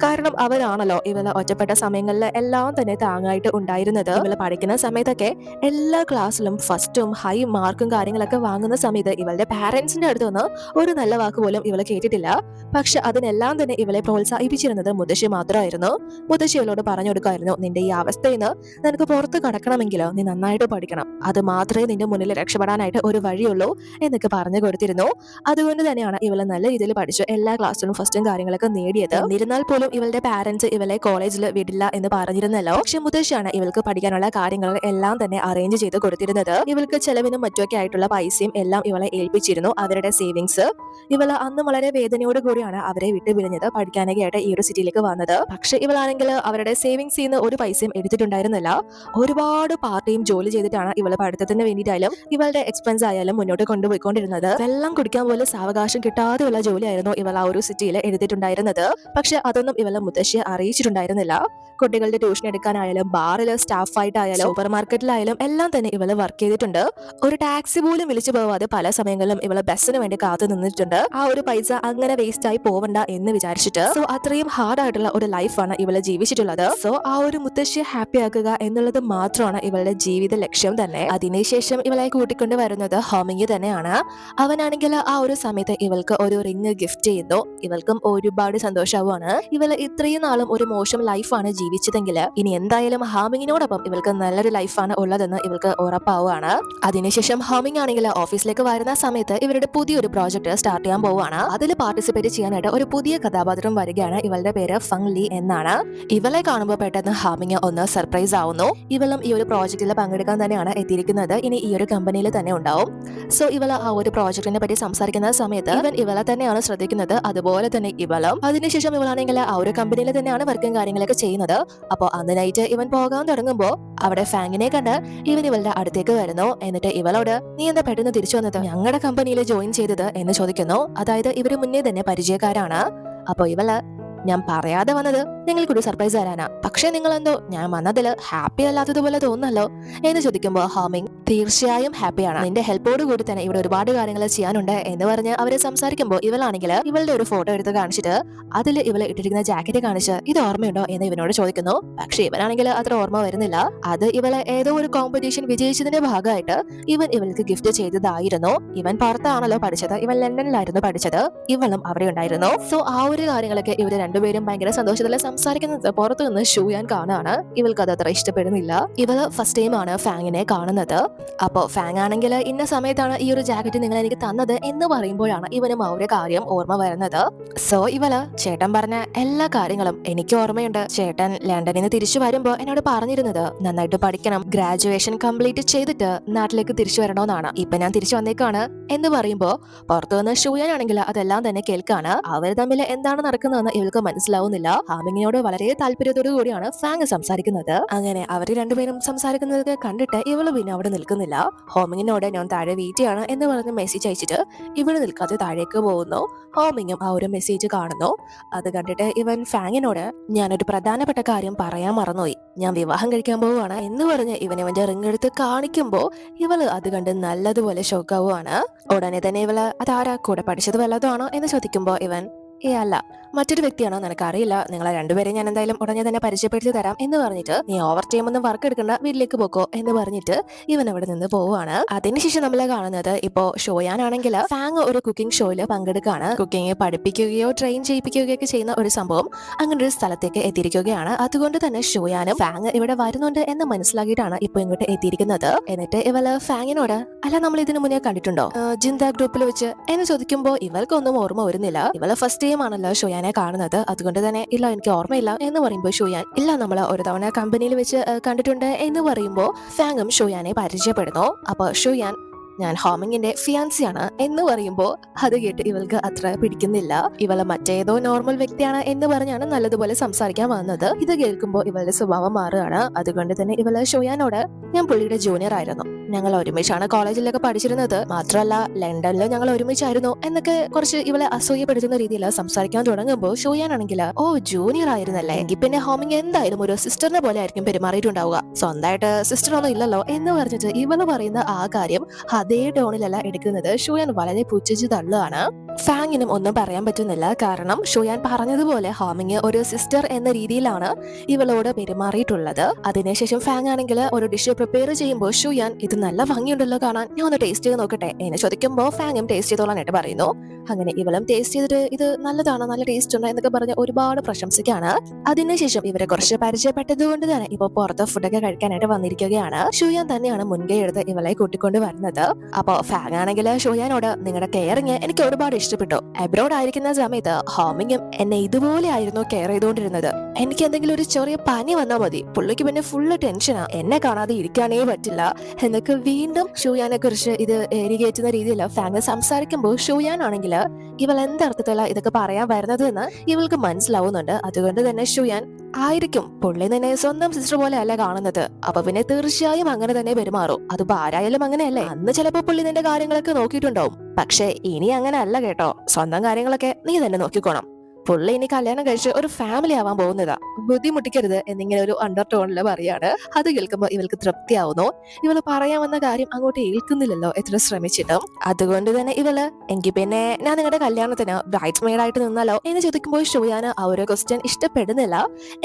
Speaker 1: കാരണം അവരാണല്ലോ ഇവളെ ഒറ്റപ്പെട്ട സമയങ്ങളിൽ എല്ലാം തന്നെ താങ്ങായിട്ട് ഉണ്ടായിരുന്നത്. ഇവള് പഠിക്കുന്ന സമയത്തൊക്കെ എല്ലാ ക്ലാസ്സിലും ഫസ്റ്റും ഹൈ മാർക്കും കാര്യങ്ങളൊക്കെ വാങ്ങുന്ന സമയത്ത് ഇവളുടെ പാരന്റ്സിന്റെ അടുത്തൊന്ന് ഒരു നല്ല വാക്ക് പോലും ഇവള് കേട്ടിട്ടില്ല. പക്ഷെ അതിനെല്ലാം തന്നെ ഇവളെ പ്രോത്സാഹിപ്പിച്ചിരുന്നത് മുത്തശ്ശി മാത്രമായിരുന്നു. മുത്തശ്ശി ഇവളോട് പറഞ്ഞു കൊടുക്കുമായിരുന്നു, നിന്റെ ഈ അവസ്ഥയിൽ നിന്ന് നിനക്ക് പുറത്ത് കടക്കണമെങ്കിലോ നീ നന്നായിട്ട് പഠിക്കണം, അത് മാത്രമേ നിന്റെ മുന്നിൽ രക്ഷപ്പെടാനായിട്ട് ഒരു വഴിയുള്ളൂ എന്നൊക്കെ പറഞ്ഞു കൊടുത്തിരുന്നു. അതുകൊണ്ട് തന്നെയാണ് ഇവള് നല്ല രീതിയിൽ പഠിച്ചു എല്ലാ ക്ലാസ്സിലും ഫസ്റ്റും കാര്യങ്ങളൊക്കെ നേടിയത്. എന്നിരുന്നാൽ പോലും ഇവളുടെ പാരന്റ്സ് ഇവളെ കോളേജിൽ വിടില്ല എന്ന് പറഞ്ഞിരുന്നല്ലോ. പക്ഷെ മുത്തശ്ശിയാണ് ഇവൾക്ക് പഠിക്കാനുള്ള കാര്യങ്ങൾ എല്ലാം തന്നെ അറേഞ്ച് ചെയ്ത് കൊടുത്തിരുന്നത്. ഇവൾക്ക് ചെലവിനും മറ്റുമൊക്കെ ആയിട്ടുള്ള പൈസയും എല്ലാം ഇവളെ ഏൽപ്പിച്ചിരുന്നു, അവരുടെ സേവിങ്സ്. ഇവള് അന്ന് വളരെ വേദനയോട് കൂടിയാണ് അവരെ വിട്ടുപിരിഞ്ഞത്, പഠിക്കാനൊക്കെ ആയിട്ട് ഈ ഒരു സിറ്റിയിലേക്ക് വന്നത്. പക്ഷെ ഇവളാണെങ്കിൽ അവരുടെ സേവിങ്സിൽ നിന്ന് ഒരു പൈസയും എടുത്തിട്ടുണ്ടായിരുന്നില്ല. ഒരുപാട് പാർട്ട് ടൈം ജോലി ചെയ്തിട്ടാണ് ഇവള് പഠിത്തത്തിന് വേണ്ടിയിട്ടായാലും ഇവളുടെ എക്സ്പെൻസ് ആയാലും മുന്നോട്ട് കൊണ്ടുപോയിക്കൊണ്ടിരുന്നത്. വെള്ളം കുടിക്കാൻ പോലും സാവകാശം കിട്ടാതെയുള്ള ജോലിയായിരുന്നു ഇവൾ ആ ഒരു സിറ്റിയിൽ എടുത്തിട്ടുണ്ടായിരുന്നത്. പക്ഷെ അതൊന്നും ഇവളെ മുത്തശ്ശിയെ അറിയിച്ചിട്ടുണ്ടായിരുന്നില്ല. കുട്ടികളുടെ ട്യൂഷൻ എടുക്കാനായാലും ബാറിൽ സ്റ്റാഫായിട്ടായാലും സൂപ്പർ മാർക്കറ്റിലായാലും എല്ലാം തന്നെ ഇവള് വർക്ക് ചെയ്തിട്ടുണ്ട്. ഒരു ടാക്സി പോലും വിളിച്ചു പോവാതെ പല സമയങ്ങളിലും ഇവള് ബസ്സിന് വേണ്ടി കാത്തു നിന്നിട്ടുണ്ട്. ആ ഒരു പൈസ അങ്ങനെ വേസ്റ്റ് ആയി പോവണ്ട എന്ന് വിചാരിച്ചിട്ട്. സോ അത്രയും ഹാർഡ് ആയിട്ടുള്ള ഒരു ലൈഫാണ് ഇവള് ജീവിച്ചിട്ടുള്ളത്. സോ ആ ഒരു മുത്തശ്ശിയെ ഹാപ്പി ആക്കുക എന്നുള്ളത് മാത്രമാണ് ഇവളുടെ ജീവിത ലക്ഷ്യം തന്നെ. അതിനുശേഷം ഇവളെ കൂട്ടിക്കൊണ്ട് വരുന്നത് ഹോമിങ് തന്നെയാണ്. അവനാണെങ്കിൽ ആ ഒരു സമയത്ത് ഇവൾക്ക് ഒരു റിങ് ഗിഫ്റ്റ് ചെയ്യുന്നു. ഇവൾക്കും ഒരുപാട് സന്തോഷമാവുകയാണ്. ഇവള് ഇത്രയും നാളും ഒരു മോശം ലൈഫാണ് ജീവിച്ചതെങ്കിൽ ഇനി എന്തായാലും ഹാമിങ്ങിനോടൊപ്പം ഇവൾക്ക് നല്ലൊരു ലൈഫാണ് ഉള്ളതെന്ന് ഇവൾക്ക് ഉറപ്പാവുകയാണ്. അതിനുശേഷം ഹോമിങ് ആണെങ്കിൽ ഓഫീസിലേക്ക് വരുന്ന സമയത്ത് ഇവരുടെ പുതിയൊരു പ്രോജക്ട് സ്റ്റാർട്ട് ചെയ്യാൻ പോവുകയാണ്. അതിൽ പാർട്ടിസിപ്പേറ്റ് ചെയ്യാനായിട്ട് ഒരു പുതിയ കഥാപാത്രം വരികയാണ്. ഇവളുടെ പേര് ഫങ് ലീ എന്നാണ്. ഇവളെ കാണുമ്പോൾ പെട്ടെന്ന് ഹാമിങ് ഒന്ന് സർപ്രൈസ് ആവുന്നു. ഇവളും ഈ ഒരു പ്രോജക്റ്റിൽ പങ്കെടുക്കാൻ തന്നെയാണ് എത്തിയിരിക്കുന്നത്. ഇനി ഈ ഒരു കമ്പനിയിൽ തന്നെ ഉണ്ടാവും. സോ ഇവള് ആ ഒരു പ്രോജക്റ്റിനെ പറ്റി സംസാരിക്കുന്ന സമയത്ത് ഇവൻ ഇവളെ തന്നെയാണ് ശ്രദ്ധിക്കുന്നത്, അതുപോലെ തന്നെ ഇവളും. അതിനുശേഷം ഇവളാണെങ്കിൽ ആ ഒരു കമ്പനിയിൽ തന്നെയാണ് വർക്കും കാര്യങ്ങളൊക്കെ ചെയ്യുന്നത്. അപ്പോൾ അന്ന് നൈറ്റ് ഇവൻ പോകാൻ തുടങ്ങുമ്പോൾ അവിടെ ഫാങ്ങിനെ കണ്ട് ഇവൻ ഇവളുടെ അടുത്തേക്ക് വരുന്നു. എന്നിട്ട് ഇവളോട്, നീ എന്താ പെട്ടെന്ന് തിരിച്ചു വന്നത്, ഞങ്ങളുടെ കമ്പനിയിൽ ജോയിൻ ചെയ്തത് എന്ന് ചോദിക്കുന്നു. അതായത് ഇവര് മുന്നേ തന്നെ പരിചയക്കാരാണ്. അപ്പൊ ഇവള്, ഞാൻ പറയാതെ വന്നത് നിങ്ങൾക്കൊരു സർപ്രൈസ് തരാനാ, പക്ഷെ നിങ്ങൾ എന്തോ ഞാൻ വന്നതിൽ ഹാപ്പി അല്ലാത്തതുപോലെ തോന്നുന്നല്ലോ എന്ന് ചോദിക്കുമ്പോൾ ഹാമിങ് തീർച്ചയായും ഹാപ്പിയാണ്, നിന്റെ ഹെൽപ്പോട് കൂടി തന്നെ ഇവിടെ ഒരുപാട് കാര്യങ്ങൾ ചെയ്യാനുണ്ട് എന്ന് പറഞ്ഞ് അവരെ സംസാരിക്കുമ്പോൾ ഇവളാണെങ്കിൽ ഇവളുടെ ഒരു ഫോട്ടോ എടുത്ത് കാണിച്ചിട്ട് അതിൽ ഇവള് ഇട്ടിരിക്കുന്ന ജാക്കറ്റ് കാണിച്ച് ഇത് ഓർമ്മയുണ്ടോ എന്ന് ഇവനോട് ചോദിക്കുന്നു. പക്ഷെ ഇവനാണെങ്കിൽ അത്ര ഓർമ്മ വരുന്നില്ല. അത് ഇവളെ ഏതോ ഒരു കോമ്പറ്റീഷൻ വിജയിച്ചതിന്റെ ഭാഗമായിട്ട് ഇവൻ ഇവൾക്ക് ഗിഫ്റ്റ് ചെയ്തതായിരുന്നു. ഇവൻ പുറത്താണല്ലോ പഠിച്ചത്, ഇവൻ ലണ്ടനിലായിരുന്നു പഠിച്ചത്, ഇവളും അവിടെ ഉണ്ടായിരുന്നു. സോ ആ ഒരു കാര്യങ്ങളൊക്കെ ഇവര് രണ്ടുപേരും ഭയങ്കര സന്തോഷത്തിൽ സംസാരിക്കുന്നത് പുറത്തു നിന്ന് ഷൂയാൻ കാണാണ്. ഇവൾക്ക് അത് അത്ര ഇഷ്ടപ്പെടുന്നില്ല. ഇവള് ഫസ്റ്റ് ടൈം ആണ് ഫാങ്ങിനെ കാണുന്നത്. അപ്പോ ഫാങ് ആണെങ്കിൽ ഇന്ന സമയത്താണ് ഈ ഒരു ജാക്കറ്റ് നിങ്ങൾ എനിക്ക് തന്നത് എന്ന് പറയുമ്പോഴാണ് ഇവനും ആ ഒരു കാര്യം ഓർമ്മ വരുന്നത്. സോ ഇവള്, ചേട്ടൻ പറഞ്ഞ എല്ലാ കാര്യങ്ങളും എനിക്ക് ഓർമ്മയുണ്ട്, ചേട്ടൻ ലണ്ടനിൽ നിന്ന് തിരിച്ചു വരുമ്പോ എന്നോട് പറഞ്ഞിരുന്നത് നന്നായിട്ട് പഠിക്കണം, ഗ്രാജുവേഷൻ കംപ്ലീറ്റ് ചെയ്തിട്ട് നാട്ടിലേക്ക് തിരിച്ചു വരണമെന്നാണ്. ഇപ്പൊ ഞാൻ തിരിച്ചു വന്നേക്കാണ് എന്ന് പറയുമ്പോ പുറത്തുനിന്ന് ഷൂയാനാണെങ്കിൽ അതെല്ലാം തന്നെ കേൾക്കാണ്. അവർ തമ്മിൽ എന്താണ് നടക്കുന്നതെന്ന് ഇവൾക്ക് മനസ്സിലാവുന്നില്ല. ഹാമിങ്ങിനോട് വളരെ താല്പര്യത്തോടു കൂടിയാണ് ഫാങ് സംസാരിക്കുന്നത്. അങ്ങനെ അവർ രണ്ടുപേരും സംസാരിക്കുന്നത് കണ്ടിട്ട് ഇവള് പിന്നെ അവിടെ നിൽക്കുന്നില്ല. ഹോമിങ്ങിനോട് ഞാൻ താഴെ വെയിറ്റ് ചെയ്യാണ് എന്ന് പറഞ്ഞ് മെസ്സേജ് അയച്ചിട്ട് ഇവള് നിൽക്കാതെ താഴേക്ക് പോകുന്നു. ഹോമിങ്ങും ആ ഒരു മെസ്സേജ് കാണുന്നു. അത് കണ്ടിട്ട് ഇവൻ ഫാങ്ങിനോട്, ഞാനൊരു പ്രധാനപ്പെട്ട കാര്യം പറയാൻ മറന്നുപോയി, ഞാൻ വിവാഹം കഴിക്കാൻ പോവുകയാണ് എന്ന് പറഞ്ഞ് ഇവന്റെ റിങ് എടുത്ത് കാണിക്കുമ്പോ ഇവള് അത് കണ്ട് നല്ലതുപോലെ ഷോക്കാവുകയാണ്. ഉടനെ തന്നെ ഇവള്, അതാരാ, കൂടെ പഠിച്ചത് വല്ലതാണോ എന്ന് ചോദിക്കുമ്പോ ഇവൻ, അല്ല, മറ്റൊരു വ്യക്തിയാണോ നിനക്കറിയില്ല, നിങ്ങളെ രണ്ടുപേരെ ഞാൻ എന്തായാലും ഉടനെ തന്നെ പരിചയപ്പെടുത്തി തരാം എന്ന് പറഞ്ഞിട്ട് നീ ഓവർ ടൈം ഒന്നും വർക്ക് എടുക്കണ്ട, വീട്ടിലേക്ക് പോക്കോ എന്ന് പറഞ്ഞിട്ട് ഇവൻ അവിടെ നിന്ന് പോവാണ്. അതിനുശേഷം നമ്മൾ കാണുന്നത് ഇപ്പോ ഷോയാനാണെങ്കിൽ ഫാങ് ഒരു കുക്കിംഗ് ഷോയിൽ പങ്കെടുക്കാണ്. കുക്കിംഗ് പഠിപ്പിക്കുകയോ ട്രെയിൻ ചെയ്യിപ്പിക്കുകയോ ഒക്കെ ചെയ്യുന്ന ഒരു സംഭവം അങ്ങനെ ഒരു സ്ഥലത്തേക്ക് എത്തിയിരിക്കുകയാണ്. അതുകൊണ്ട് തന്നെ ഷോയാനും ഫാങ് ഇവിടെ വരുന്നുണ്ട് എന്ന് മനസ്സിലാക്കിയിട്ടാണ് ഇപ്പൊ ഇങ്ങോട്ട് എത്തിയിരിക്കുന്നത്. എന്നിട്ട് ഇവള് ഫാങ്ങിനോട് അല്ല നമ്മൾ ഇതിനു മുന്നേ കണ്ടിട്ടുണ്ടോ ജിന്ത ഗ്രൂപ്പിൽ വെച്ച് എന്ന് ചോദിക്കുമ്പോൾ ഇവൾക്കൊന്നും ഓർമ്മ വരുന്നില്ല. ഇവള് ഫസ്റ്റ് ടൈം ആണല്ലോ ഷോയാനെ കാണുന്നത്, അതുകൊണ്ട് തന്നെ ഇല്ല എനിക്ക് ഓർമ്മയില്ല എന്ന് പറയുമ്പോൾ ഷോയാൻ ഇല്ല നമ്മൾ ഒരു തവണ കമ്പനിയിൽ വെച്ച് കണ്ടിട്ടുണ്ട് എന്ന് പറയുമ്പോൾ ഫാങ്ങും ഷോയാനെ പരിചയപ്പെടുന്നു. അപ്പൊ ഷോയാൻ ഞാൻ ഹോമിങ്ങിന്റെ ഫിയാൻസിയാണ് എന്ന് പറയുമ്പോൾ അത് കേട്ട് ഇവൾക്ക് അത്ര പിടിക്കുന്നില്ല. ഇവള് മറ്റേതോ നോർമൽ വ്യക്തിയാണ് എന്ന് പറഞ്ഞാണ് നല്ലതുപോലെ സംസാരിക്കാൻ വന്നത്. ഇത് കേൾക്കുമ്പോൾ ഇവളുടെ സ്വഭാവം മാറുകയാണ്. അതുകൊണ്ട് തന്നെ ഇവള് ഷോയാനോട് ഞാൻ പുള്ളിയുടെ ജൂനിയർ ആയിരുന്നു, ഞങ്ങൾ ഒരുമിച്ചാണ് കോളേജിലൊക്കെ പഠിച്ചിരുന്നത്, മാത്രമല്ല ലണ്ടനിൽ ഞങ്ങൾ ഒരുമിച്ചായിരുന്നു എന്നൊക്കെ കുറച്ച് ഇവളെ അസൂയപ്പെടുത്തുന്ന രീതിയിൽ സംസാരിക്കാൻ തുടങ്ങുമ്പോൾ ഷോയാനാണെങ്കിൽ ഓ ജൂനിയർ ആയിരുന്നല്ലേ, എങ്കിൽ പിന്നെ ഹോമിങ് എന്തായാലും ഒരു സിസ്റ്ററിനെ പോലെ ആയിരിക്കും പെരുമാറിയിട്ടുണ്ടാവുക, സ്വന്തമായിട്ട് സിസ്റ്റർ ഒന്നും ഇല്ലല്ലോ എന്ന് പറഞ്ഞിട്ട് ഇവള് പറയുന്ന ആ കാര്യം അതേ ടോണിലല്ല എടുക്കുന്നത്. ഷോയാൻ വളരെ പുച്ഛിച്ച് തള്ളുകയാണ്. ഫാങ്ങിനും ഒന്നും പറയാൻ പറ്റുന്നില്ല, കാരണം ഷോയാൻ പറഞ്ഞതുപോലെ ഹോമിങ് ഒരു സിസ്റ്റർ എന്ന രീതിയിലാണ് ഇവളോട് പെരുമാറിയിട്ടുള്ളത്. അതിനുശേഷം ഫാങ് ആണെങ്കിൽ ഒരു ഡിഷ് പ്രിപ്പയർ ചെയ്യുമ്പോൾ ഷോയാൻ ഇത് നല്ല ഭംഗിയുണ്ടല്ലോ കാണാൻ, ഞാൻ ഒന്ന് ടേസ്റ്റ് ചെയ്ത് നോക്കട്ടെ എന്ന് ചോദിക്കുമ്പോൾ ഫാങ്ങും ടേസ്റ്റ് ചെയ്തോളാനായിട്ട് പറയുന്നു. അങ്ങനെ ഇവളും ടേസ്റ്റ് ചെയ്തിട്ട് ഇത് നല്ലതാണ്, നല്ല ടേസ്റ്റ് ഉണ്ട് എന്നൊക്കെ പറഞ്ഞ് ഒരുപാട് പ്രശംസിക്കാണ്. അതിനുശേഷം ഇവരെ കുറച്ച് പരിചയപ്പെട്ടത് കൊണ്ട് തന്നെ ഇപ്പൊ പുറത്ത് ഫുഡൊക്കെ കഴിക്കാനായിട്ട് വന്നിരിക്കുകയാണ്. ഷോയാൻ തന്നെയാണ് മുൻകൈ എടുത്ത് ഇവളെ കൂട്ടിക്കൊണ്ട് വരുന്നത്. അപ്പൊ ഫാങ് ആണെങ്കിൽ ഷോയാനോട് നിങ്ങളുടെ കെയറിങ് എനിക്ക് ഒരുപാട് ഇഷ്ടപ്പെട്ടു, അബ്രോഡ് ആയിരിക്കുന്ന സമയത്ത് ഹോമിങ്ങും എന്നെ ഇതുപോലെ ആയിരുന്നു കെയർ ചെയ്തുകൊണ്ടിരുന്നത്, എനിക്ക് എന്തെങ്കിലും ഒരു ചെറിയ പനി വന്നാൽ മതി പുള്ളിക്ക് പിന്നെ ഫുള്ള് ടെൻഷനാ, എന്നെ കാണാതെ ഇരിക്കാനേ പറ്റില്ല എന്നൊക്കെ വീണ്ടും ഷോയാനെ കുറിച്ച് ഇത് ഏരികേറ്റുന്ന രീതിയിൽ ഫാങ് സംസാരിക്കുമ്പോൾ ഷോയാൻ ആണെങ്കിൽ ഇവൾ എന്തർത്ഥത്തില ഇതൊക്കെ പറയാൻ വരുന്നത് എന്ന് ഇവൾക്ക് മനസ്സിലാവുന്നുണ്ട്. അതുകൊണ്ട് തന്നെ ഷോയാൻ ആയിരിക്കും പുള്ളി തന്നെ സ്വന്തം സിസ്റ്റർ പോലെ അല്ല കാണുന്നത്, അപ്പൊ പിന്നെ തീർച്ചയായും അങ്ങനെ തന്നെ പെരുമാറും, അതിപ്പോ ആരായാലും അങ്ങനെയല്ലേ, അന്ന് ചിലപ്പോ പുള്ളി നിന്റെ കാര്യങ്ങളൊക്കെ നോക്കിയിട്ടുണ്ടാവും, പക്ഷെ ഇനി അങ്ങനെ അല്ല കേട്ടോ, സ്വന്തം കാര്യങ്ങളൊക്കെ നീ തന്നെ നോക്കിക്കോണം, പുള്ളി ഇനി കല്യാണം കഴിച്ച് ഒരു ഫാമിലി ആവാൻ പോകുന്നതാ, ബുദ്ധിമുട്ടിക്കരുത് എന്നിങ്ങനെ ഒരു അണ്ടർ ടോണില് പറയാണ്. അത് കേൾക്കുമ്പോൾ ഇവൾക്ക് തൃപ്തിയാവുന്നു. ഇവള് പറയാൻ വന്ന കാര്യം അങ്ങോട്ട് ഏൽക്കുന്നില്ലല്ലോ എത്ര ശ്രമിച്ചിട്ടും. അതുകൊണ്ട് തന്നെ ഇവള് എങ്കിൽ പിന്നെ ഞാൻ നിങ്ങളുടെ കല്യാണത്തിന് ബ്രൈഡ്സ് മെയ്ഡ് ആയിട്ട് നിന്നാലോ എന്ന് ചോദിക്കുമ്പോൾ ഷോയാന് ആ ഒരു ക്വസ്റ്റ്യൻ ഇഷ്ടപ്പെടുന്നില്ല,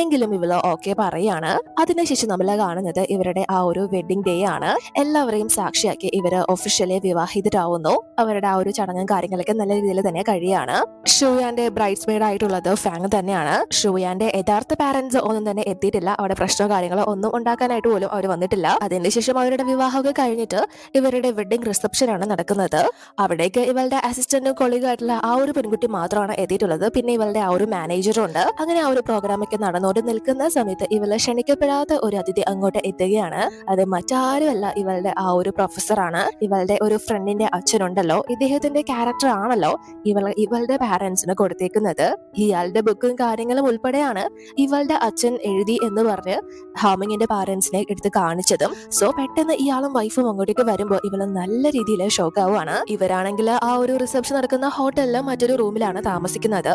Speaker 1: എങ്കിലും ഇവള് ഓക്കെ പറയാണ്. അതിനുശേഷം നമ്മൾ കാണുന്നത് ഇവരുടെ ആ ഒരു വെഡിങ് ഡേ ആണ്. എല്ലാവരെയും സാക്ഷിയാക്കി ഇവര് ഒഫീഷ്യലി വിവാഹിതരാവുന്നു. അവരുടെ ആ ഒരു ചടങ്ങും കാര്യങ്ങളൊക്കെ നല്ല രീതിയിൽ തന്നെ കഴിയാണ്. ഷോയാന്റെ ബ്രൈഡ്സ് മെയ്ഡ് ആയിട്ടുള്ളത് ഫാങ് തന്നെയാണ്. ഷോയാന്റെ യഥാർത്ഥ പാരന്റ്സ് ഒന്നും തന്നെ എത്തിയിട്ടില്ല, അവിടെ പ്രശ്നമോ കാര്യങ്ങളോ ഒന്നും ഉണ്ടാക്കാനായിട്ട് പോലും അവർ വന്നിട്ടില്ല. അതിനുശേഷം അവരുടെ വിവാഹമൊക്കെ കഴിഞ്ഞിട്ട് ഇവരുടെ വെഡിങ് റിസപ്ഷൻ ആണ് നടക്കുന്നത്. അവിടേക്ക് ഇവളുടെ അസിസ്റ്റന്റും കൊളീഗും ആയിട്ടുള്ള ആ ഒരു പെൺകുട്ടി മാത്രമാണ് എത്തിയിട്ടുള്ളത്, പിന്നെ ഇവളുടെ ആ ഒരു മാനേജറും ഉണ്ട്. അങ്ങനെ ആ ഒരു പ്രോഗ്രാം ഒക്കെ നടന്നുകൊണ്ട് നിൽക്കുന്ന സമയത്ത് ഇവള് ക്ഷണിക്കപ്പെടാത്ത ഒരു അതിഥി അങ്ങോട്ട് എത്തുകയാണ്. അത് മറ്റാരുമല്ല ഇവളുടെ ആ ഒരു പ്രൊഫസറാണ്. ഇവളുടെ ഒരു ഫ്രണ്ടിന്റെ അച്ഛനുണ്ടല്ലോ, ഇദ്ദേഹത്തിന്റെ ക്യാരക്ടർ ആണല്ലോ ഇവളുടെ പാരന്റ്സിന് കൊടുത്തേക്കുന്നത്. ഇയാളുടെ ബുക്കും കാര്യങ്ങളും ഉൾപ്പെടെയാണ് ഇവളുടെ അച്ഛൻ എഴുതി എന്ന് പറഞ്ഞ് ഹോമിങ്ങിന്റെ പാരന്റ്സിനെ എടുത്ത് കാണിച്ചതും. സോ പെട്ടെന്ന് ഇയാളും വൈഫും അങ്ങോട്ടേക്ക് വരുമ്പോൾ ഇവള് നല്ല രീതിയിൽ ഷോക്ക് ആവുകയാണ്. ഇവരാണെങ്കിൽ ആ ഒരു റിസപ്ഷൻ നടക്കുന്ന ഹോട്ടലില് മറ്റൊരു റൂമിലാണ് താമസിക്കുന്നത്.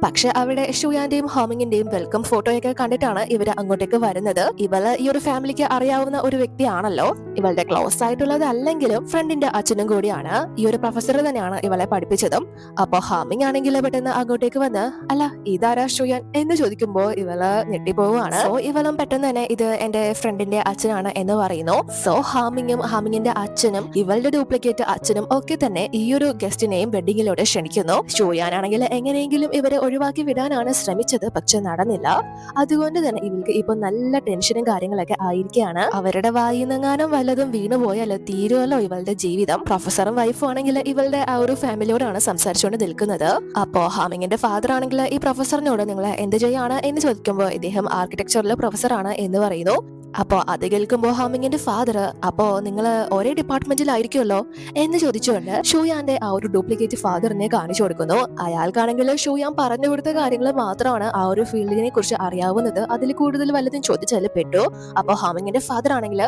Speaker 1: പക്ഷെ അവിടെ ഷുയാന്റെയും ഹോമിങ്ങിന്റെയും വെൽക്കം ഫോട്ടോയൊക്കെ കണ്ടിട്ടാണ് ഇവര് അങ്ങോട്ടേക്ക് വരുന്നത്. ഇവള് ഈ ഒരു ഫാമിലിക്ക് അറിയാവുന്ന ഒരു വ്യക്തിയാണല്ലോ, ഇവളുടെ ക്ലോസ് ആയിട്ടുള്ളത് അല്ലെങ്കിലും ഫ്രണ്ടിന്റെ അച്ഛനും കൂടിയാണ്. ഈ ഒരു പ്രൊഫസർ തന്നെയാണ് ഇവളെ പഠിപ്പിച്ചതും. അപ്പൊ ഹോമിങ് ആണെങ്കിൽ പെട്ടെന്ന് അങ്ങോട്ടേക്ക് വന്ന് അല്ല ഇതാരാ ഷുയാൻ എന്ന് ചോദിക്കുമ്പോൾ ഇവള് ഞെട്ടിപ്പോവാണ്. സോ ഇവളും പെട്ടെന്ന് തന്നെ ഇത് എന്റെ ഫ്രണ്ടിന്റെ അച്ഛനാണ് എന്ന് പറയുന്നു. സോ ഹാമിങ്ങിന്റെ അച്ഛനും ഇവളുടെ ഡ്യൂപ്ലിക്കേറ്റ് അച്ഛനും ഒക്കെ തന്നെ ഈ ഒരു ഗസ്റ്റിനെയും വെഡിങ്ങിലൂടെ ക്ഷണിക്കുന്നു. ഷുയാനാണെങ്കിൽ എങ്ങനെയെങ്കിലും ഇവരെ ഒഴിവാക്കി വിടാനാണ് ശ്രമിച്ചത്, പക്ഷെ നടന്നില്ല. അതുകൊണ്ട് തന്നെ ഇവൾക്ക് ഇപ്പൊ നല്ല ടെൻഷനും കാര്യങ്ങളൊക്കെ ആയിരിക്കുകയാണ്. അവരുടെ വായിന്നെങ്ങാനും വല്ലതും വീണുപോയാലോ തീരുമല്ലോ ഇവളുടെ ജീവിതം. പ്രൊഫസറും വൈഫും ആണെങ്കിൽ ഇവളുടെ ആ ഒരു ഫാമിലിയോടാണ് സംസാരിച്ചുകൊണ്ട് നിൽക്കുന്നത്. അപ്പോ ഹാമിങ്ങിന്റെ ഫാദർ ആണെങ്കിൽ ഈ പ്രൊഫസറിനോട് നിങ്ങൾ എന്ത് ചെയ്യാണ് എന്ന് ചോദിക്കുമ്പോൾ ഇദ്ദേഹം ആർക്കിടെക്ചറിലെ പ്രൊഫസറാണ് എന്ന് പറയുന്നു. അപ്പോ അത് കേൾക്കുമ്പോൾ ഹാമിങ്ങിന്റെ ഫാദർ അപ്പോ നിങ്ങൾ ഒരേ ഡിപ്പാർട്ട്മെന്റിലായിരിക്കുമല്ലോ എന്ന് ചോദിച്ചുകൊണ്ട് ഷൂയാന്റെ ആ ഒരു ഡ്യൂപ്ലിക്കേറ്റ് ഫാദറിനെ കാണിച്ചു കൊടുക്കുന്നു. അയാൾക്കാണെങ്കിൽ ഷൂയാൻ പറഞ്ഞു കൊടുത്ത കാര്യങ്ങൾ മാത്രമാണ് ആ ഒരു ഫീൽഡിനെ കുറിച്ച് അറിയാവുന്നത്, അതിൽ കൂടുതൽ വല്ലതും ചോദിച്ചാൽ പെട്ടു. അപ്പൊ ഹാമിങ്ങിന്റെ ഫാദർ ആണെങ്കിൽ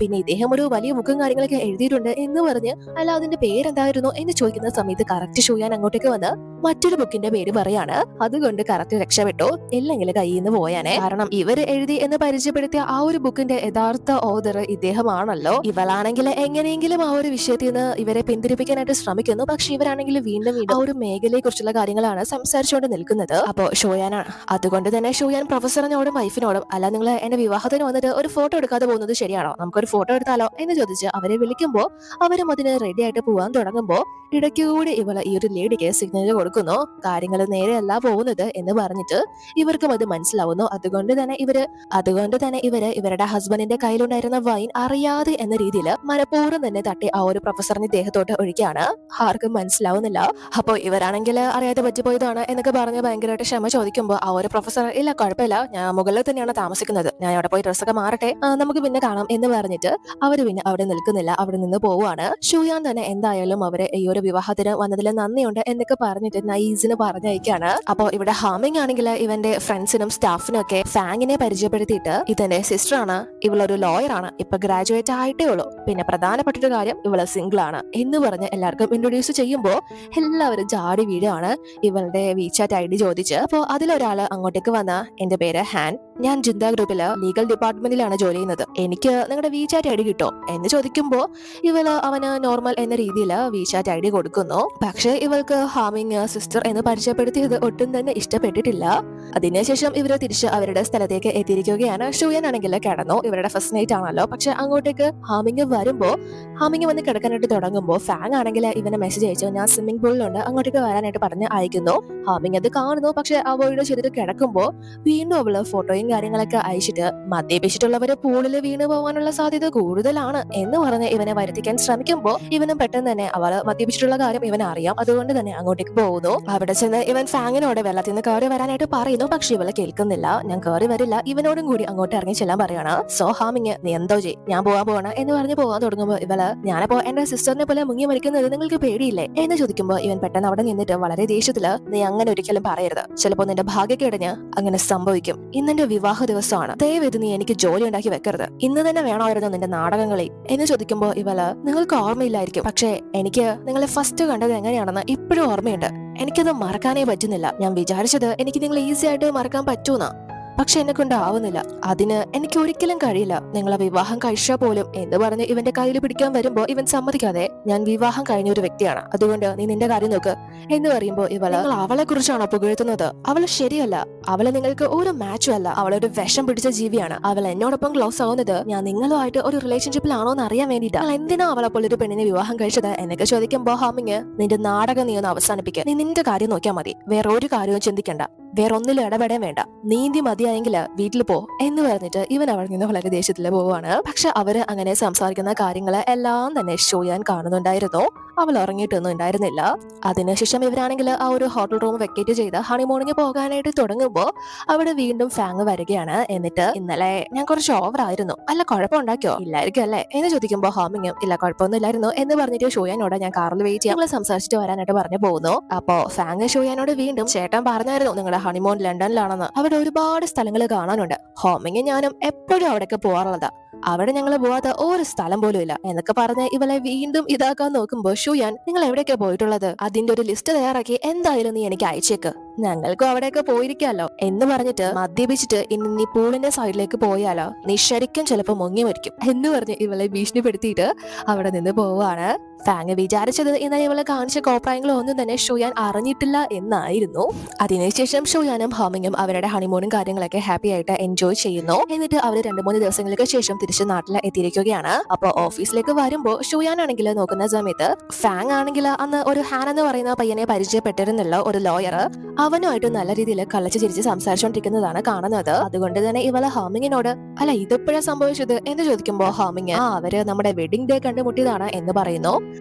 Speaker 1: പിന്നെ ഇദ്ദേഹം ഒരു വലിയ ബുക്കും കാര്യങ്ങളൊക്കെ എഴുതിയിട്ടുണ്ട് എന്ന് പറഞ്ഞ് അല്ല അതിന്റെ പേരെന്തായിരുന്നു എന്ന് ചോദിക്കുന്ന സമയത്ത് കറക്റ്റ് ഷൂയാൻ അങ്ങോട്ടേക്ക് വന്ന് മറ്റൊരു ബുക്കിന്റെ പേര് പറയാണ്. അതുകൊണ്ട് കറക്റ്റ് രക്ഷപ്പെട്ടു, ഇല്ലെങ്കിൽ കയ്യിൽ നിന്ന് പോയാനെ. കാരണം ഇവര് എഴുതി എന്ന് പരിചയപ്പെടുത്തിയ ആ ഒരു ബുക്കിന്റെ യഥാർത്ഥ ഓതർ ഇദ്ദേഹമാണല്ലോ. ഇവളാണെങ്കിൽ എങ്ങനെയെങ്കിലും ആ ഒരു വിഷയത്തിൽ നിന്ന് ഇവരെ പിന്തിരിപ്പിക്കാനായിട്ട് ശ്രമിക്കുന്നു. പക്ഷെ ഇവരാണെങ്കിൽ വീണ്ടും വീണ്ടും ആ ഒരു മേഖലയെ കുറിച്ചുള്ള കാര്യങ്ങളാണ് സംസാരിച്ചുകൊണ്ട് നിൽക്കുന്നത്. അപ്പോ ഷോയാനാണ്. അതുകൊണ്ട് തന്നെ ഷോയാൻ പ്രൊഫസറിനോടും വൈഫിനോടും, അല്ല നിങ്ങൾ എന്റെ വിവാഹത്തിന് വന്നിട്ട് ഒരു ഫോട്ടോ എടുക്കാതെ പോകുന്നത് ശരിയാണോ, നമുക്കൊരു ഫോട്ടോ എടുത്താലോ എന്ന് ചോദിച്ച് അവരെ വിളിക്കുമ്പോൾ അവരും അതിന് റെഡി ആയിട്ട് പോകാൻ തുടങ്ങുമ്പോൾ ഇടയ്ക്കുകൂടി ഇവള് ഈ ഒരു ലേഡിക്ക് സിഗ്നൽ കൊടുക്കുന്നു. കാര്യങ്ങൾ നേരെയല്ല പോകുന്നത് എന്ന് പറഞ്ഞിട്ട് ഇവർക്കും അത് മനസ്സിലാവുന്നു. അതുകൊണ്ട് തന്നെ ഇവര് ഇവരുടെ ഹസ്ബൻഡിന്റെ കയ്യിലുണ്ടായിരുന്ന വൈൻ അറിയാതെ എന്ന രീതിയിൽ മനഃപൂർവ്വം തന്നെ തട്ടി ആ ഒരു പ്രൊഫസറിന്റെ ദേഹത്തോട്ട് ഒഴിക്കുകയാണ്. ആർക്കും മനസ്സിലാവുന്നില്ല. അപ്പോൾ ഇവരാണെങ്കിൽ അറിയാതെ പറ്റിപ്പോയതാണ് എന്നൊക്കെ പറഞ്ഞ് ഭയങ്കരമായിട്ട് ക്ഷമ ചോദിക്കുമ്പോൾ ആ ഒരു പ്രൊഫസർ, ഇല്ല കുഴപ്പമില്ല, ഞാൻ മുകളിൽ തന്നെയാണ് താമസിക്കുന്നത്, ഞാൻ അവിടെ പോയി ഡ്രസ്സൊക്കെ മാറട്ടെ, നമുക്ക് പിന്നെ കാണാം എന്ന് പറഞ്ഞിട്ട് അവര് പിന്നെ അവിടെ നിൽക്കുന്നില്ല, അവിടെ നിന്ന് പോവുകയാണ്. ഷുയാൻ തന്നെ എന്തായാലും അവരെ ഈ ഒരു വിവാഹത്തിന് വന്നതിൽ നന്ദിയുണ്ട് എന്നൊക്കെ പറഞ്ഞിട്ട് നൈസിന് പറഞ്ഞയക്കാണ്. അപ്പോ ഇവിടെ ഹാമിങ് ആണെങ്കിൽ ഇവന്റെ ഫ്രണ്ട്സിനും സ്റ്റാഫിനും ഒക്കെ ഫാങ്ങിനെ പരിചയപ്പെടുത്തിയിട്ട് ഇതെന്റെ സിസ്റ്റർ ആണ്, ഇവളൊരു ലോയർ ആണ്, ഇപ്പൊ ഗ്രാജുവേറ്റ് ആയിട്ടേ ഉള്ളൂ, പിന്നെ പ്രധാനപ്പെട്ട ഒരു കാര്യം ഇവള് സിംഗിൾ ആണ് എന്ന് പറഞ്ഞ് എല്ലാവർക്കും ഇൻട്രൊഡ്യൂസ് ചെയ്യുമ്പോൾ എല്ലാവരും ചാടി വീഴാണ് ഇവളുടെ വീചാറ്റ് ID ചോദിച്ച്. അപ്പോൾ അതിലൊരാള് അങ്ങോട്ടേക്ക് വന്ന, എന്റെ പേര് ഹാൻ, ഞാൻ ജിന്ദ ഗ്രൂപ്പില് ലീഗൽ ഡിപ്പാർട്ട്മെന്റിലാണ് ജോലി ചെയ്യുന്നത്, എനിക്ക് നിങ്ങളുടെ വീചാറ്റ് ID കിട്ടോ എന്ന് ചോദിക്കുമ്പോൾ ഇവള് അവന് നോർമൽ എന്ന രീതിയിൽ വീചാറ്റ് ID കൊടുക്കുന്നു. പക്ഷെ ഇവൾക്ക് ഹാമിങ് സിസ്റ്റർ എന്ന് പരിചയപ്പെടുത്തിയത് ഒട്ടും തന്നെ ഇഷ്ടപ്പെട്ടിട്ടില്ല. അതിനുശേഷം ഇവര് തിരിച്ച് അവരുടെ സ്ഥലത്തേക്ക് എത്തിയിരിക്കുകയാണ്. ഷുയൻ ആണെങ്കിൽ കിടന്നു, ഇവരുടെ ഫസ്റ്റ് നൈറ്റ് ആണല്ലോ. പക്ഷെ അങ്ങോട്ടേക്ക് ഹാമിങ് വന്ന് കിടക്കാനായിട്ട് തുടങ്ങുമ്പോൾ ഫാങ് ആണെങ്കിൽ ഇവനെ മെസ്സേജ് അയച്ചു, ഞാൻ സ്വിമ്മിംഗ് പൂളിലുണ്ട്, അങ്ങോട്ടേക്ക് വരാനായിട്ട് പറഞ്ഞ് അയക്കുന്നു. ഹാമിങ് അത് കാണുന്നു. പക്ഷെ അവോയ്ഡ് ചെയ്തിട്ട് കിടക്കുമ്പോൾ വീണ്ടും അവള് ഫോട്ടോയും കാര്യങ്ങളൊക്കെ അയച്ചിട്ട് മദ്യപിച്ചിട്ടുള്ളവര് പൂളിൽ വീണ് പോകാനുള്ള സാധ്യത കൂടുതലാണ് എന്ന് പറഞ്ഞ് ഇവനെ വരുത്തിക്കാൻ ശ്രമിക്കുമ്പോൾ ഇവനും പെട്ടെന്ന് തന്നെ അവള് മദ്യപിച്ചിട്ടുള്ള കാര്യം ഇവൻ അറിയാം. അതുകൊണ്ട് തന്നെ അങ്ങോട്ടേക്ക് പോകുന്നു. അവിടെ ചെന്ന് ഇവൻ ഫാങ്ങിനോട് വെള്ളത്തിൽ നിന്ന് കയറി വരാനായിട്ട് പറയുന്നു. പക്ഷെ ഇവള് കേൾക്കുന്നില്ല. ഞാൻ കയറി വരില്ല, ഇവനോടും കൂടി അങ്ങോട്ട് ഇറങ്ങി ചെല്ലാൻ പറയാണ്. സോ ഹാമിങ്, നീ എന്തോ ഞാൻ പോവാണ് എന്ന് പറഞ്ഞ് പോകാൻ തുടങ്ങുമ്പോൾ ഇവള്, ഞാനപ്പോ എന്റെ സിസ്റ്ററിനെ പോലെ മുങ്ങി മരിക്കുന്നത് നിങ്ങൾക്ക് പേടിയില്ലേ എന്ന് ചോദിക്കുമ്പോൾ ഇവൻ പെട്ടെന്ന് അവിടെ നിന്നിട്ട് വളരെ ദേഷ്യത്തില്, നീ അങ്ങനെ ഒരിക്കലും പറയരുത്, ചിലപ്പോ നിന്റെ ഭാഗ്യക്കേടിന് അങ്ങനെ സംഭവിക്കും, ഇന്നെന്റെ വിവാഹ ദിവസമാണ്, ദയവേത് നീ എനിക്ക് ജോലി ഉണ്ടാക്കി വെക്കരുത്, ഇന്ന് തന്നെ വേണമായിരുന്നു നിന്റെ നാടകങ്ങളെ എന്ന് ചോദിക്കുമ്പോൾ ഇവള്, നിങ്ങൾക്ക് ഓർമ്മയില്ലായിരിക്കും, പക്ഷേ എനിക്ക് നിങ്ങളെ ഫസ്റ്റ് കണ്ടത് എങ്ങനെയാണെന്ന് ഇപ്പോഴും ഓർമ്മയുണ്ട്, എനിക്കത് മറക്കാനേ പറ്റുന്നില്ല, ഞാൻ വിചാരിച്ചത് എനിക്ക് നിങ്ങൾ ഈസി ആയിട്ട് മറക്കാൻ പറ്റൂന്നാ, പക്ഷെ എന്നെ കൊണ്ടാവുന്നില്ല, അതിന് എനിക്ക് ഒരിക്കലും കഴിയില്ല, നിങ്ങളെ വിവാഹം കഴിച്ചാൽ പോലും എന്ന് പറഞ്ഞ് ഇവന്റെ കയ്യിൽ പിടിക്കാൻ വരുമ്പോ ഇവൻ സമ്മതിക്കാതെ, ഞാൻ വിവാഹം കഴിഞ്ഞ ഒരു വ്യക്തിയാണ്, അതുകൊണ്ട് നീ നിന്റെ കാര്യം നോക്ക് എന്ന് പറയുമ്പോ ഇവള്, നിങ്ങൾ അവളെ കുറിച്ചാണോ പുകഴ്ത്തുന്നത്, അവള് ശരിയല്ല, അവള് നിങ്ങൾക്ക് ഒരു മാച്ചും അല്ല, അവളൊരു വിഷം പിടിച്ച ജീവിയാണ്, അവൾ എന്നോടൊപ്പം ക്ലോസ് ആവുന്നത് ഞാൻ നിങ്ങളുമായിട്ട് ഒരു റിലേഷൻഷിപ്പിലാണോ എന്ന് അറിയാൻ വേണ്ടിയിട്ടാ, എന്തിനാ അവളെ പോലെ ഒരു പെണ്ണിനെ വിവാഹം കഴിച്ചത് എന്നൊക്കെ ചോദിക്കുമ്പോ ഹാമിങ്, നിന്റെ നാടകം നീ ഒന്ന് അവസാനിപ്പിക്കുക, നീ നിന്റെ കാര്യം നോക്കിയാൽ മതി, വേറെ ഒരു കാര്യവും ചിന്തിക്കണ്ട, വേറൊന്നിലും ഇടപെടാൻ വേണ്ട, നീന്തി മതിയായെങ്കിൽ വീട്ടിൽ പോ എന്ന് പറഞ്ഞിട്ട് ഇവൻ അവിടെ നിന്ന് വളരെ ദേഷ്യത്തില് പോവാണ്. പക്ഷെ അവര് അങ്ങനെ സംസാരിക്കുന്ന കാര്യങ്ങള് എല്ലാം തന്നെ ഷോയാൻ കാണുന്നുണ്ടായിരുന്നു. അവൾ ഉറങ്ങിയിട്ടൊന്നും ഉണ്ടായിരുന്നില്ല. അതിനുശേഷം ഇവരാണെങ്കിൽ ആ ഒരു ഹോട്ടൽ റൂം വെക്കേറ്റ് ചെയ്ത് ഹണിമൂണിന് പോകാനായിട്ട് തുടങ്ങുമ്പോൾ അവിടെ വീണ്ടും ഫാങ് വരികയാണ്. എന്നിട്ട്, ഇന്നലെ ഞാൻ കുറച്ച് ഓവർ ആയിരുന്നു, അല്ല കുഴപ്പമുണ്ടാക്കിയോ, ഇല്ലായിരിക്കും അല്ലേ എന്ന് ചോദിക്കുമ്പോൾ ഹാമിങ്ങും, ഇല്ല കുഴപ്പമൊന്നും ഇല്ലായിരുന്നു എന്ന് പറഞ്ഞിട്ട് ഷോയാനോട് ഞാൻ കാറിൽ വെയിറ്റ് ചെയ്യാൻ സംസാരിച്ചിട്ട് വരാനായിട്ട് പറഞ്ഞു പോകുന്നു. അപ്പോ ഫാങ് ഷോയാനോട് വീണ്ടും, ചേട്ടൻ പറഞ്ഞായിരുന്നു നിങ്ങളുടെ ഹണിമൂൺ ലണ്ടനിലാണെന്ന്, അവിടെ ഒരുപാട് സ്ഥലങ്ങൾ കാണാനുണ്ട്, ഹോമിങ് ഞാനും എപ്പോഴും അവിടേക്ക് പോകാറുള്ളതാ, അവിടെ ഞങ്ങൾ പോവാത്ത ഒരു സ്ഥലം പോലും ഇല്ല എന്നൊക്കെ പറഞ്ഞ് ഇവളെ വീണ്ടും ഇതാക്കാൻ നോക്കുമ്പോ ഷുയാൻ, നിങ്ങൾ എവിടെയൊക്കെ പോയിട്ടുള്ളത്, അതിന്റെ ഒരു ലിസ്റ്റ് തയ്യാറാക്കി എന്തായാലും നീ എനിക്ക് അയച്ചേക്ക്, ഞങ്ങൾക്കും അവിടെയൊക്കെ പോയിരിക്കാലോ എന്ന് പറഞ്ഞിട്ട്, മദ്യപിച്ചിട്ട് ഇനി നീ പൂളിന്റെ സൈഡിലേക്ക് പോയാലോ നീ ശരിക്കും ചിലപ്പോ മുങ്ങി മരിക്കും എന്ന് പറഞ്ഞ് ഇവളെ ഭീഷണിപ്പെടുത്തിയിട്ട് അവിടെ നിന്ന് പോവാണ്. ഫാങ് വിചാരിച്ചത് എന്നാൽ ഇവളെ കാണിച്ച കോപ്രായങ്ങളോ ഒന്നും തന്നെ ഷുയാൻ അറിഞ്ഞിട്ടില്ല എന്നായിരുന്നു. അതിനുശേഷം ഷുയാനും ഹാമിങ്ങും അവരുടെ ഹണിമൂണും കാര്യങ്ങളൊക്കെ ഹാപ്പി ആയിട്ട് എൻജോയ് ചെയ്യുന്നു. എന്നിട്ട് അവർ 2-3 ദിവസങ്ങൾക്ക് ശേഷം തിരിച്ച് നാട്ടിൽ എത്തിയിരിക്കുകയാണ്. അപ്പൊ ഓഫീസിലേക്ക് വരുമ്പോ ഷുയാൻ ആണെങ്കിൽ നോക്കുന്ന സമയത്ത് ഫാങ് ആണെങ്കിൽ അന്ന് ഒരു ഹാൻ എന്ന് പറയുന്ന പയ്യനെ പരിചയപ്പെട്ടിരുന്നില്ല, ഒരു ലോയർ, അവനുമായിട്ട് നല്ല രീതിയിൽ കളിച്ച് ചിരിച്ച് സംസാരിച്ചുകൊണ്ടിരിക്കുന്നതാണ് കാണുന്നത്. അതുകൊണ്ട് തന്നെ ഇവള് ഹാമിങ്ങിനോട്, അല്ല ഇതെപ്പോഴാ സംഭവിച്ചത് എന്ന് ചോദിക്കുമ്പോ ഹാമിങ്, അവര് നമ്മുടെ വെഡിങ് ഡേ കണ്ടുമുട്ടിയതാണ് എന്ന് പറയുന്നു.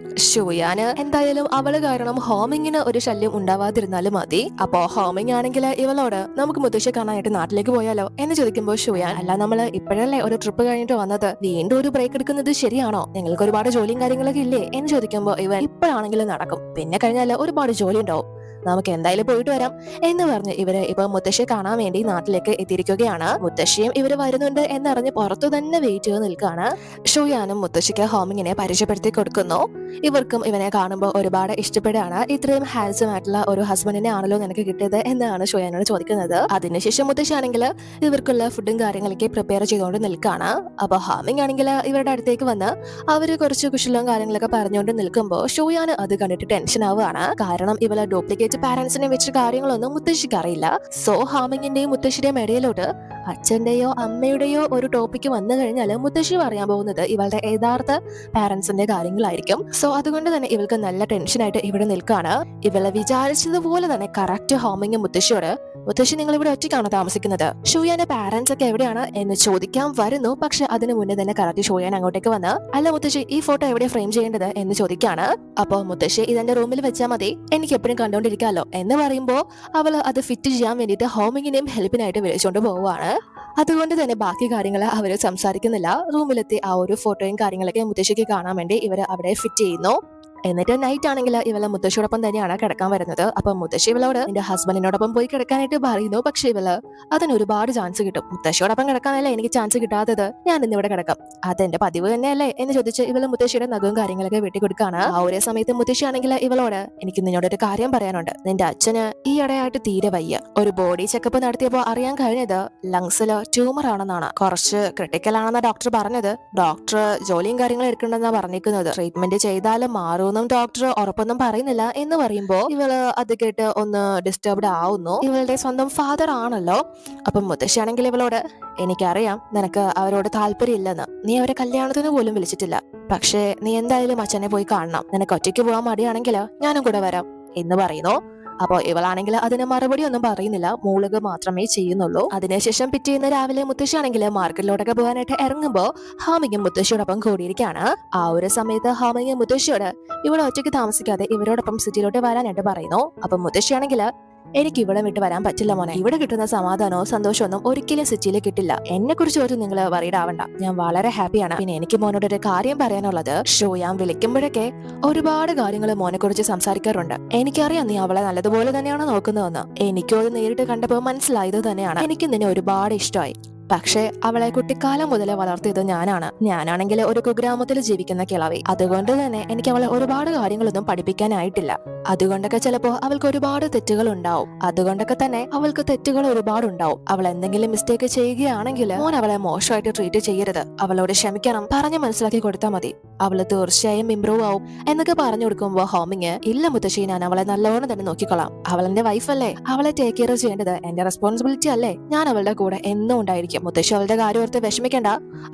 Speaker 1: ഷുയാന് എന്തായാലും അവള് കാരണം ഹോമിങ്ങിന് ഒരു ശല്യം ഉണ്ടാവാതിരുന്നാലും മതി. അപ്പോ ഹോമിങ് ആണെങ്കിൽ ഇവളോട്, നമുക്ക് മുത്തശ്ശി കാണാനായിട്ട് നാട്ടിലേക്ക് പോയാലോ എന്ന് ചോദിക്കുമ്പോൾ ഷുയാൻ, അല്ല നമ്മള് ഇപ്പോഴല്ലേ ഒരു ട്രിപ്പ് കഴിഞ്ഞിട്ട് വന്നത്, വീണ്ടും ഒരു ബ്രേക്ക് എടുക്കുന്നത് ശരിയാണോ, നിങ്ങൾക്ക് ഒരുപാട് ജോലിയും കാര്യങ്ങളൊക്കെ ഇല്ലേ എന്ന് ചോദിക്കുമ്പോൾ ഇവൻ, ഇപ്പോഴാണെങ്കിലും നടക്കും, പിന്നെ കഴിഞ്ഞാൽ ഒരുപാട് ജോലി ഉണ്ടാവും, നമുക്ക് എന്തായാലും പോയിട്ട് വരാം എന്ന് പറഞ്ഞ് ഇവര് ഇപ്പൊ മുത്തശ്ശിയെ കാണാൻ വേണ്ടി നാട്ടിലേക്ക് എത്തിയിരിക്കുകയാണ്. മുത്തശ്ശിയും ഇവര് വരുന്നുണ്ട് എന്നറിഞ്ഞ് പുറത്തു തന്നെ വെയിറ്റ് ചെയ്ത് നിൽക്കുകയാണ്. ഷുയാനും മുത്തശ്ശിക്ക് ഹോമിങ്ങിനെ പരിചയപ്പെടുത്തി കൊടുക്കുന്നു. ഇവർക്കും ഇവനെ കാണുമ്പോൾ ഒരുപാട് ഇഷ്ടപ്പെടുകയാണ്. ഇത്രയും ഹാൻസം ആയിട്ടുള്ള ഒരു ഹസ്ബൻഡിനെ ആണല്ലോ നിനക്ക് കിട്ടിയത് എന്നാണ് ഷുയാനോട് ചോദിക്കുന്നത്. അതിനുശേഷം മുത്തശ്ശിയാണെങ്കിൽ ഇവർക്കുള്ള ഫുഡും കാര്യങ്ങളൊക്കെ പ്രിപ്പയർ ചെയ്തുകൊണ്ട് നിൽക്കുകയാണ്. അപ്പൊ ഹോമിങ് ആണെങ്കിൽ ഇവരുടെ അടുത്തേക്ക് വന്ന് അവര് കുറച്ച് കുശലവും കാര്യങ്ങളൊക്കെ പറഞ്ഞുകൊണ്ട് നിൽക്കുമ്പോൾ ഷുയാന് അത് കണ്ടിട്ട് ടെൻഷൻ ആവുകയാണ്. കാരണം ഇവളെ ഡ്യൂപ്ലിക്കേറ്റ് പാരന്റ്സിനെ വെച്ച കാര്യങ്ങളൊന്നും മുത്തശ്ശിക്ക് അറിയില്ല. സോ ഹാമിങ്ങിന്റെയും മുത്തശ്ശിയുടെയും ഇടയിലോട്ട് അച്ഛന്റെയോ അമ്മയുടെയോ ഒരു ടോപ്പിക്ക് വന്നു കഴിഞ്ഞാൽ മുത്തശ്ശി പറയാൻ പോകുന്നത് ഇവളുടെ യഥാർത്ഥ പാരന്റ്സിന്റെ കാര്യങ്ങളായിരിക്കും. സോ അതുകൊണ്ട് തന്നെ ഇവൾക്ക് നല്ല ടെൻഷനായിട്ട് ഇവിടെ നിൽക്കുകയാണ്. ഇവളെ വിചാരിച്ചതുപോലെ തന്നെ കറക്റ്റ് ഹോമിങ് മുത്തശ്ശിയോട്, മുത്തശ്ശി നിങ്ങൾ ഇവിടെ ഒറ്റയ്ക്കാണോ താമസിക്കുന്നത്, ഷുയാന്റെ പാരന്റ്സ് ഒക്കെ എവിടെയാണ് എന്ന് ചോദിക്കാൻ വരുന്നു. പക്ഷെ അതിനു മുന്നേ തന്നെ കറക്റ്റ് ഷുയാൻ അങ്ങോട്ടേക്ക് വന്ന്, അല്ല മുത്തശ്ശി ഈ ഫോട്ടോ എവിടെ ഫ്രെയിം ചെയ്യേണ്ടത് എന്ന് ചോദിക്കാണ്. അപ്പൊ മുത്തശ്ശി ഇതെന്റെ റൂമിൽ വെച്ചാൽ മതി, എനിക്ക് എപ്പോഴും കണ്ടോണ്ടിരിക്കാമല്ലോ എന്ന് പറയുമ്പോ അവള് അത് ഫിറ്റ് ചെയ്യാൻ വേണ്ടിയിട്ട് ഹോമിങ്ങിനെയും ഹെൽപ്പിനായിട്ട് വിളിച്ചുകൊണ്ട് പോവുകയാണ്. അതുകൊണ്ട് തന്നെ ബാക്കി കാര്യങ്ങൾ അവർ സംസാരിക്കുന്നില്ല. റൂമിലെത്തി ആ ഒരു ഫോട്ടോയും കാര്യങ്ങളൊക്കെ മുത്തശ്ശിക്ക് കാണാൻ വേണ്ടി ഇവർ അവിടെ ഫിറ്റ് ചെയ്യുന്നു. എന്നിട്ട് നൈറ്റ് ആണെങ്കിൽ ഇവളെ മുത്തശ്ശിയോടൊപ്പം തന്നെയാണ് കിടക്കാൻ വരുന്നത്. അപ്പൊ മുത്തശ്ശി ഇവളോട് എന്റെ ഹസ്ബൻഡിനോടൊപ്പം പോയി കിടക്കാനായിട്ട് പറയുന്നു. പക്ഷെ ഇവള് അതിന് ഒരുപാട് ചാൻസ് കിട്ടും. മുത്തശ്ശിയോടൊപ്പം കിടക്കാനല്ലേ എനിക്ക് ചാൻസ് കിട്ടാത്തത്, ഞാൻ ഇന്നിവിടെ കിടക്കാം, അതെന്റെ പതിവ് തന്നെയല്ലേ എന്ന് ചോദിച്ച് ഇവള് മുത്തശ്ശിയുടെ നഖവും കാര്യങ്ങളൊക്കെ വെട്ടിക്കൊടുക്കാണ്. ആ ഒരു സമയത്ത് മുത്തശ്ശി ആണെങ്കിൽ ഇവളോട്, എനിക്ക് നിന്നോടൊരു കാര്യം പറയാനുണ്ട്, നിന്റെ അച്ഛന് ഈ ഇടയായിട്ട് തീരെ വയ്യ. ഒരു ബോഡി ചെക്കപ്പ് നടത്തിയപ്പോ അറിയാൻ കഴിഞ്ഞത് ലങ്സില് ട്യൂമർ ആണെന്നാണ്. കുറച്ച് ക്രിട്ടിക്കൽ ആണെന്ന ഡോക്ടർ പറഞ്ഞത്. ഡോക്ടർ ജോലിയും കാര്യങ്ങളും എടുക്കണ്ടെന്നാ പറഞ്ഞിരിക്കുന്നത്. ട്രീറ്റ്മെന്റ് ചെയ്താലും മാറും ഡോക്ടർ ഉറപ്പൊന്നും പറയുന്നില്ല എന്ന് പറയുമ്പോ ഇവള് അത് കേട്ട് ഒന്ന് ഡിസ്റ്റർബ്ഡ് ആവുന്നു. ഇവളുടെ സ്വന്തം ഫാദർ ആണല്ലോ. അപ്പം മുത്തശ്ശിയാണെങ്കിൽ ഇവളോട്, എനിക്കറിയാം നിനക്ക് അവരോട് താല്പര്യം ഇല്ലെന്ന്, നീ അവരെ കല്യാണത്തിന് പോലും വിളിച്ചിട്ടില്ല, പക്ഷേ നീ എന്തായാലും അച്ഛനെ പോയി കാണണം, നിനക്ക് ഒറ്റയ്ക്ക് പോകാൻ മടിയാണെങ്കിൽ ഞാനും കൂടെ വരാം എന്ന് പറയുന്നു. അപ്പൊ ഇവളാണെങ്കിൽ അതിന് മറുപടി ഒന്നും പറയുന്നില്ല, മൂളുക മാത്രമേ ചെയ്യുന്നുള്ളൂ. അതിനുശേഷം പിറ്റേന്ന് രാവിലെ മുത്തശ്ശിയാണെങ്കിൽ മാർക്കറ്റിലോട്ടൊക്കെ പോകാനായിട്ട് ഇറങ്ങുമ്പോ ഹാമിങ്ങും മുത്തശ്ശിയോടൊപ്പം കൂടിയിരിക്കുകയാണ്. ആ ഒരു സമയത്ത് ഹാമിങ്ങും മുത്തശ്ശിയോട് ഇവിടെ ഒറ്റയ്ക്ക് താമസിക്കാതെ ഇവരോടൊപ്പം സിറ്റിയിലോട്ട് വരാനായിട്ട് പറയുന്നു. അപ്പൊ മുത്തശ്ശിയാണെങ്കിൽ, എനിക്ക് ഇവിടെ വിട്ട് വരാൻ പറ്റില്ല മോനെ, ഇവിടെ കിട്ടുന്ന സമാധാനവും സന്തോഷമൊന്നും ഒരിക്കലും സിറ്റിയിൽ കിട്ടില്ല, എന്നെ കുറിച്ച് ഒരു നിങ്ങൾ വറീഡ് ആവണ്ട, ഞാൻ വളരെ ഹാപ്പിയാണ്. പിന്നെ എനിക്ക് മോനോട് ഒരു കാര്യം പറയാനുള്ളത്, ഷോയാൻ വിളിക്കുമ്പോഴൊക്കെ ഒരുപാട് കാര്യങ്ങൾ മോനെ കുറിച്ച് സംസാരിക്കാറുണ്ട്. എനിക്കറിയാം നീ അവളെ നല്ലതുപോലെ തന്നെയാണ് നോക്കുന്നതെന്ന്, എനിക്കും അത് നേരിട്ട് കണ്ടപ്പോൾ മനസ്സിലായത് തന്നെയാണ്. എനിക്ക് നിന്നെ ഒരുപാട് ഇഷ്ടമായി. പക്ഷെ അവളെ കുട്ടിക്കാലം മുതലേ വളർത്തിയത് ഞാനാണെങ്കിൽ ഒരു കുഗ്രാമത്തിൽ ജീവിക്കുന്ന കിളവി. അതുകൊണ്ട് തന്നെ എനിക്ക് അവളെ ഒരുപാട് കാര്യങ്ങളൊന്നും പഠിപ്പിക്കാനായിട്ടില്ല. അതുകൊണ്ടൊക്കെ ചിലപ്പോ അവൾക്ക് ഒരുപാട് തെറ്റുകൾ ഉണ്ടാവും. അതുകൊണ്ടൊക്കെ തന്നെ അവൾക്ക് തെറ്റുകൾ ഒരുപാടുണ്ടാവും. അവൾ എന്തെങ്കിലും മിസ്റ്റേക്ക് ചെയ്യുകയാണെങ്കിൽ മോൻ അവളെ മോശമായിട്ട് ട്രീറ്റ് ചെയ്യരുത്, അവളോട് ക്ഷമിക്കണം, പറഞ്ഞ് മനസ്സിലാക്കി കൊടുത്താൽ മതി, അവള് തീർച്ചയായും ഇംപ്രൂവ് ആവും എന്നൊക്കെ പറഞ്ഞു കൊടുക്കുമ്പോ ഹോമിങ്, ഇല്ല മുത്തശ്ശി, ഞാൻ അവളെ നല്ലോണം തന്നെ നോക്കിക്കൊള്ളാം, അവൾ എന്റെ വൈഫല്ലേ, അവളെ ടേക്ക് കെയർ ചെയ്യേണ്ടത് എന്റെ റെസ്പോൺസിബിലിറ്റി അല്ലേ, ഞാൻ അവളുടെ കൂടെ എന്നും ഉണ്ടായിരിക്കും, മുത്തശ്ശി അവളുടെ കാര്യം ഓർത്ത് വിഷമിക്കേണ്ട,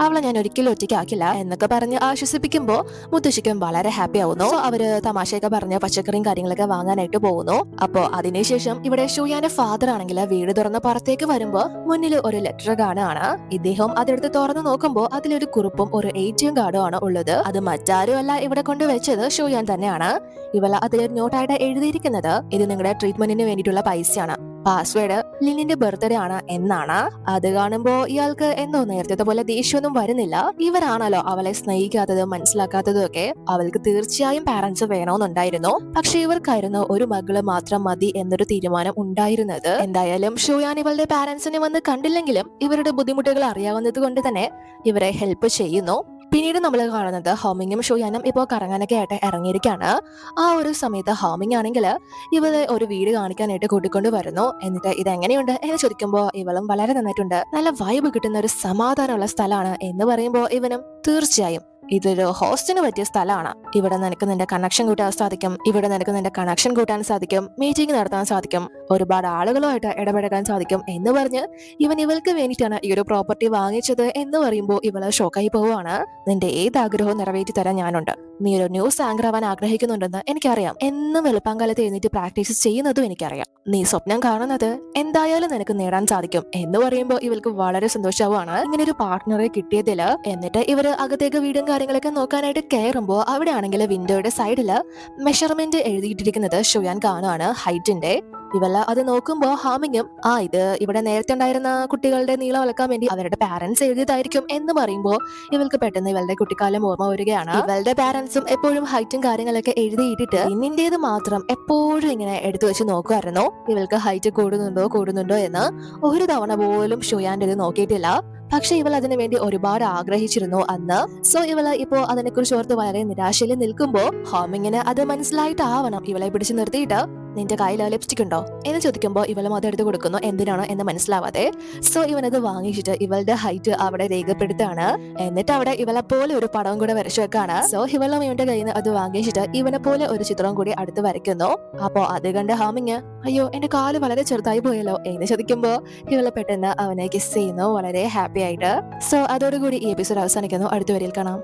Speaker 1: അവളെ ഞാൻ ഒരിക്കലും ഒറ്റയ്ക്കാക്കില്ല എന്നൊക്കെ പറഞ്ഞ് ആശ്വസിപ്പിക്കുമ്പോ മുത്തശ്ശിക്കും വളരെ ഹാപ്പി ആവുന്നു. അവര് തമാശയൊക്കെ പറഞ്ഞ് പച്ചക്കറിയും കാര്യങ്ങളൊക്കെ വാങ്ങാനായിട്ട് പോകുന്നു. അപ്പോ അതിനുശേഷം ഇവിടെ ഷൂയാന്റെ ഫാദർ ആണെങ്കിൽ വീട് തുറന്ന് പുറത്തേക്ക് വരുമ്പോ മുന്നിൽ ഒരു ലെറ്റർ കാണുകയാണ്. ഇദ്ദേഹം അതെടുത്ത് തുറന്നു നോക്കുമ്പോ അതിലൊരു കുറിപ്പും ഒരു ATM കാർഡും ആണ് ഉള്ളത്. അത് മറ്റാരും അല്ല ഇവിടെ കൊണ്ടുവച്ചത് ഷൂയാൻ തന്നെയാണ്. ഇവള അതിലൊരു നോട്ടായിട്ട് എഴുതിയിരിക്കുന്നത്, ഇത് നിങ്ങളുടെ ട്രീറ്റ്മെന്റിന് വേണ്ടിയിട്ടുള്ള പൈസയാണ്, പാസ്വേഡ് ലിനിന്റെ ബർത്ത്ഡേ ആണ് എന്നാണ്. അത് കാണുമ്പോ ഇയാൾക്ക് എന്തോ നേരത്തെ പോലെ ദേഷ്യമൊന്നും വരുന്നില്ല. ഇവരാണല്ലോ അവളെ സ്നേഹിക്കാത്തതും മനസ്സിലാക്കാത്തതും ഒക്കെ. അവൾക്ക് തീർച്ചയായും പാരന്റ്സ് വേണമെന്നുണ്ടായിരുന്നു. പക്ഷെ ഇവർക്കായിരുന്നു ഒരു മകള് മാത്രം മതി എന്നൊരു തീരുമാനം ഉണ്ടായിരുന്നത്. എന്തായാലും ഷൂയാൻ ഇവളുടെ പാരന്റ്സിനെ വന്ന് കണ്ടില്ലെങ്കിലും ഇവരുടെ ബുദ്ധിമുട്ടുകൾ അറിയാവുന്നത് കൊണ്ട് തന്നെ ഇവരെ ഹെൽപ്പ് ചെയ്യുന്നു. പിന്നീട് നമ്മൾ കാണുന്നത് ഹോമിങ്ങും ഷൂയാനും ഇപ്പോൾ കറങ്ങാനൊക്കെ ആയിട്ട് ഇറങ്ങിയിരിക്കുകയാണ്. ആ ഒരു സമയത്ത് ഹോമിങ് ആണെങ്കിൽ ഇവളെ ഒരു വീട് കാണിക്കാനായിട്ട് കൂട്ടിക്കൊണ്ട് വരുന്നു. എന്നിട്ട് ഇതെങ്ങനെയുണ്ട് എന്ന് ചോദിക്കുമ്പോൾ ഇവളും വളരെ നന്നായിട്ടുണ്ട്, നല്ല വൈബ് കിട്ടുന്ന ഒരു സമാധാനമുള്ള സ്ഥലമാണ് എന്ന് പറയുമ്പോൾ ഇവനും തീർച്ചയായും ഇതൊരു ഹോസ്റ്റിന് പറ്റിയ സ്ഥലമാണ്, ഇവിടെ നിനക്ക് നിന്റെ കണക്ഷൻ കൂട്ടാൻ സാധിക്കും, ഇവിടെ നിനക്ക് നിന്റെ കണക്ഷൻ കൂട്ടാൻ സാധിക്കും, മീറ്റിംഗ് നടത്താൻ സാധിക്കും, ഒരുപാട് ആളുകളുമായിട്ട് ഇടപെടാൻ സാധിക്കും എന്ന് പറഞ്ഞ് ഇവൾക്ക് വേണ്ടിയിട്ടാണ് ഈ ഒരു പ്രോപ്പർട്ടി വാങ്ങിച്ചത് എന്ന് പറയുമ്പോൾ ഇവള് ഷോക്കായി പോവുകയാണ്. നിന്റെ ഏത് ആഗ്രഹവും നിറവേറ്റി തരാൻ ഞാനുണ്ട്, നീ ഒരു ന്യൂസ് ആങ്കർ ആവാൻ ആഗ്രഹിക്കുന്നുണ്ടെന്ന് എനിക്കറിയാം, എന്നും വെളുപ്പാങ്കാലത്ത് എഴുന്നേറ്റ് പ്രാക്ടീസ് ചെയ്യുന്നതും എനിക്കറിയാം, നീ സ്വപ്നം കാണുന്നത് എന്തായാലും നിനക്ക് നേടാൻ സാധിക്കും എന്ന് പറയുമ്പോൾ ഇവൾക്ക് വളരെ സന്തോഷമാണ് ഇങ്ങനെ ഒരു പാർട്ട്ണറെ കിട്ടിയതില്. എന്നിട്ട് ഇവര് അകത്തേക്ക് വീടും കാര്യങ്ങളൊക്കെ നോക്കാനായിട്ട് കയറുമ്പോ അവിടെ ആണെങ്കിൽ വിൻഡോയുടെ സൈഡില് മെഷർമെന്റ് എഴുതിയിട്ടിരിക്കുന്നത് ഷുയാൻ കാണുകയാണ്, ഹൈറ്റിന്റെ. ഇവള് അത് നോക്കുമ്പോ ഹാമിങ്ങും ഇത് ഇവിടെ നേരത്തെ ഉണ്ടായിരുന്ന കുട്ടികളുടെ നീളം അളക്കാൻ വേണ്ടി അവരുടെ പാരന്റ്സ് എഴുതിയതായിരിക്കും എന്ന് പറയുമ്പോ ഇവൾക്ക് പെട്ടെന്ന് ഇവളുടെ കുട്ടിക്കാലം ഓർമ്മ വരികയാണ്. ഇവളുടെ പാരന്റ്സും എപ്പോഴും ഹൈറ്റും കാര്യങ്ങളൊക്കെ എഴുതിയിട്ടിട്ട് നിന്റേത് മാത്രം എപ്പോഴും ഇങ്ങനെ എടുത്തു വെച്ച് നോക്കുമായിരുന്നു ഇവൾക്ക് ഹൈറ്റ് കൂടുന്നുണ്ടോ എന്ന്. ഒരു തവണ പോലും ഷുയാന്റെ ഇത് നോക്കിയിട്ടില്ല. പക്ഷെ ഇവൾ അതിനു വേണ്ടി ഒരുപാട് ആഗ്രഹിച്ചിരുന്നു അന്ന്. സോ ഇവള് ഇപ്പോ അതിനെക്കുറിച്ച് ഓർത്ത് വളരെ നിരാശയിൽ നിൽക്കുമ്പോ ഹോമിങ്ങിന് അത് മനസ്സിലായിട്ടാവണം ഇവളെ പിടിച്ചു നിർത്തിയിട്ട് നിന്റെ കയ്യിൽ ലിപ്സ്റ്റിക് ഉണ്ടോ എന്ന് ചോദിക്കുമ്പോൾ ഇവളും അതെടുത്ത് കൊടുക്കുന്നു, എന്തിനാണോ എന്ന് മനസ്സിലാവാതെ. സോ ഇവനത് വാങ്ങിച്ചിട്ട് ഇവളുടെ ഹൈറ്റ് അവിടെ രേഖപ്പെടുത്താണ്. എന്നിട്ട് അവിടെ ഇവളെ പോലെ ഒരു പടവും കൂടെ വരച്ചു വെക്കാണ്. സോ ഇവളും ഇവന്റെ കയ്യിൽ നിന്ന് അത് വാങ്ങിച്ചിട്ട് ഇവനെ പോലെ ഒരു ചിത്രവും കൂടി അടുത്ത് വരയ്ക്കുന്നു. അപ്പോ അത് കണ്ട് ഹാമിങ് അയ്യോ എന്റെ കാല് വളരെ ചെറുതായി പോയല്ലോ എന്ന് ചോദിക്കുമ്പോ ഇവളെ പെട്ടെന്ന് അവനെ കിസ് ചെയ്യുന്നു വളരെ ഹാപ്പി ആയിട്ട്. സോ അതോടുകൂടി ഈ എപ്പിസോഡ് അവസാനിക്കുന്നു. അടുത്ത വരിയിൽ കാണാം.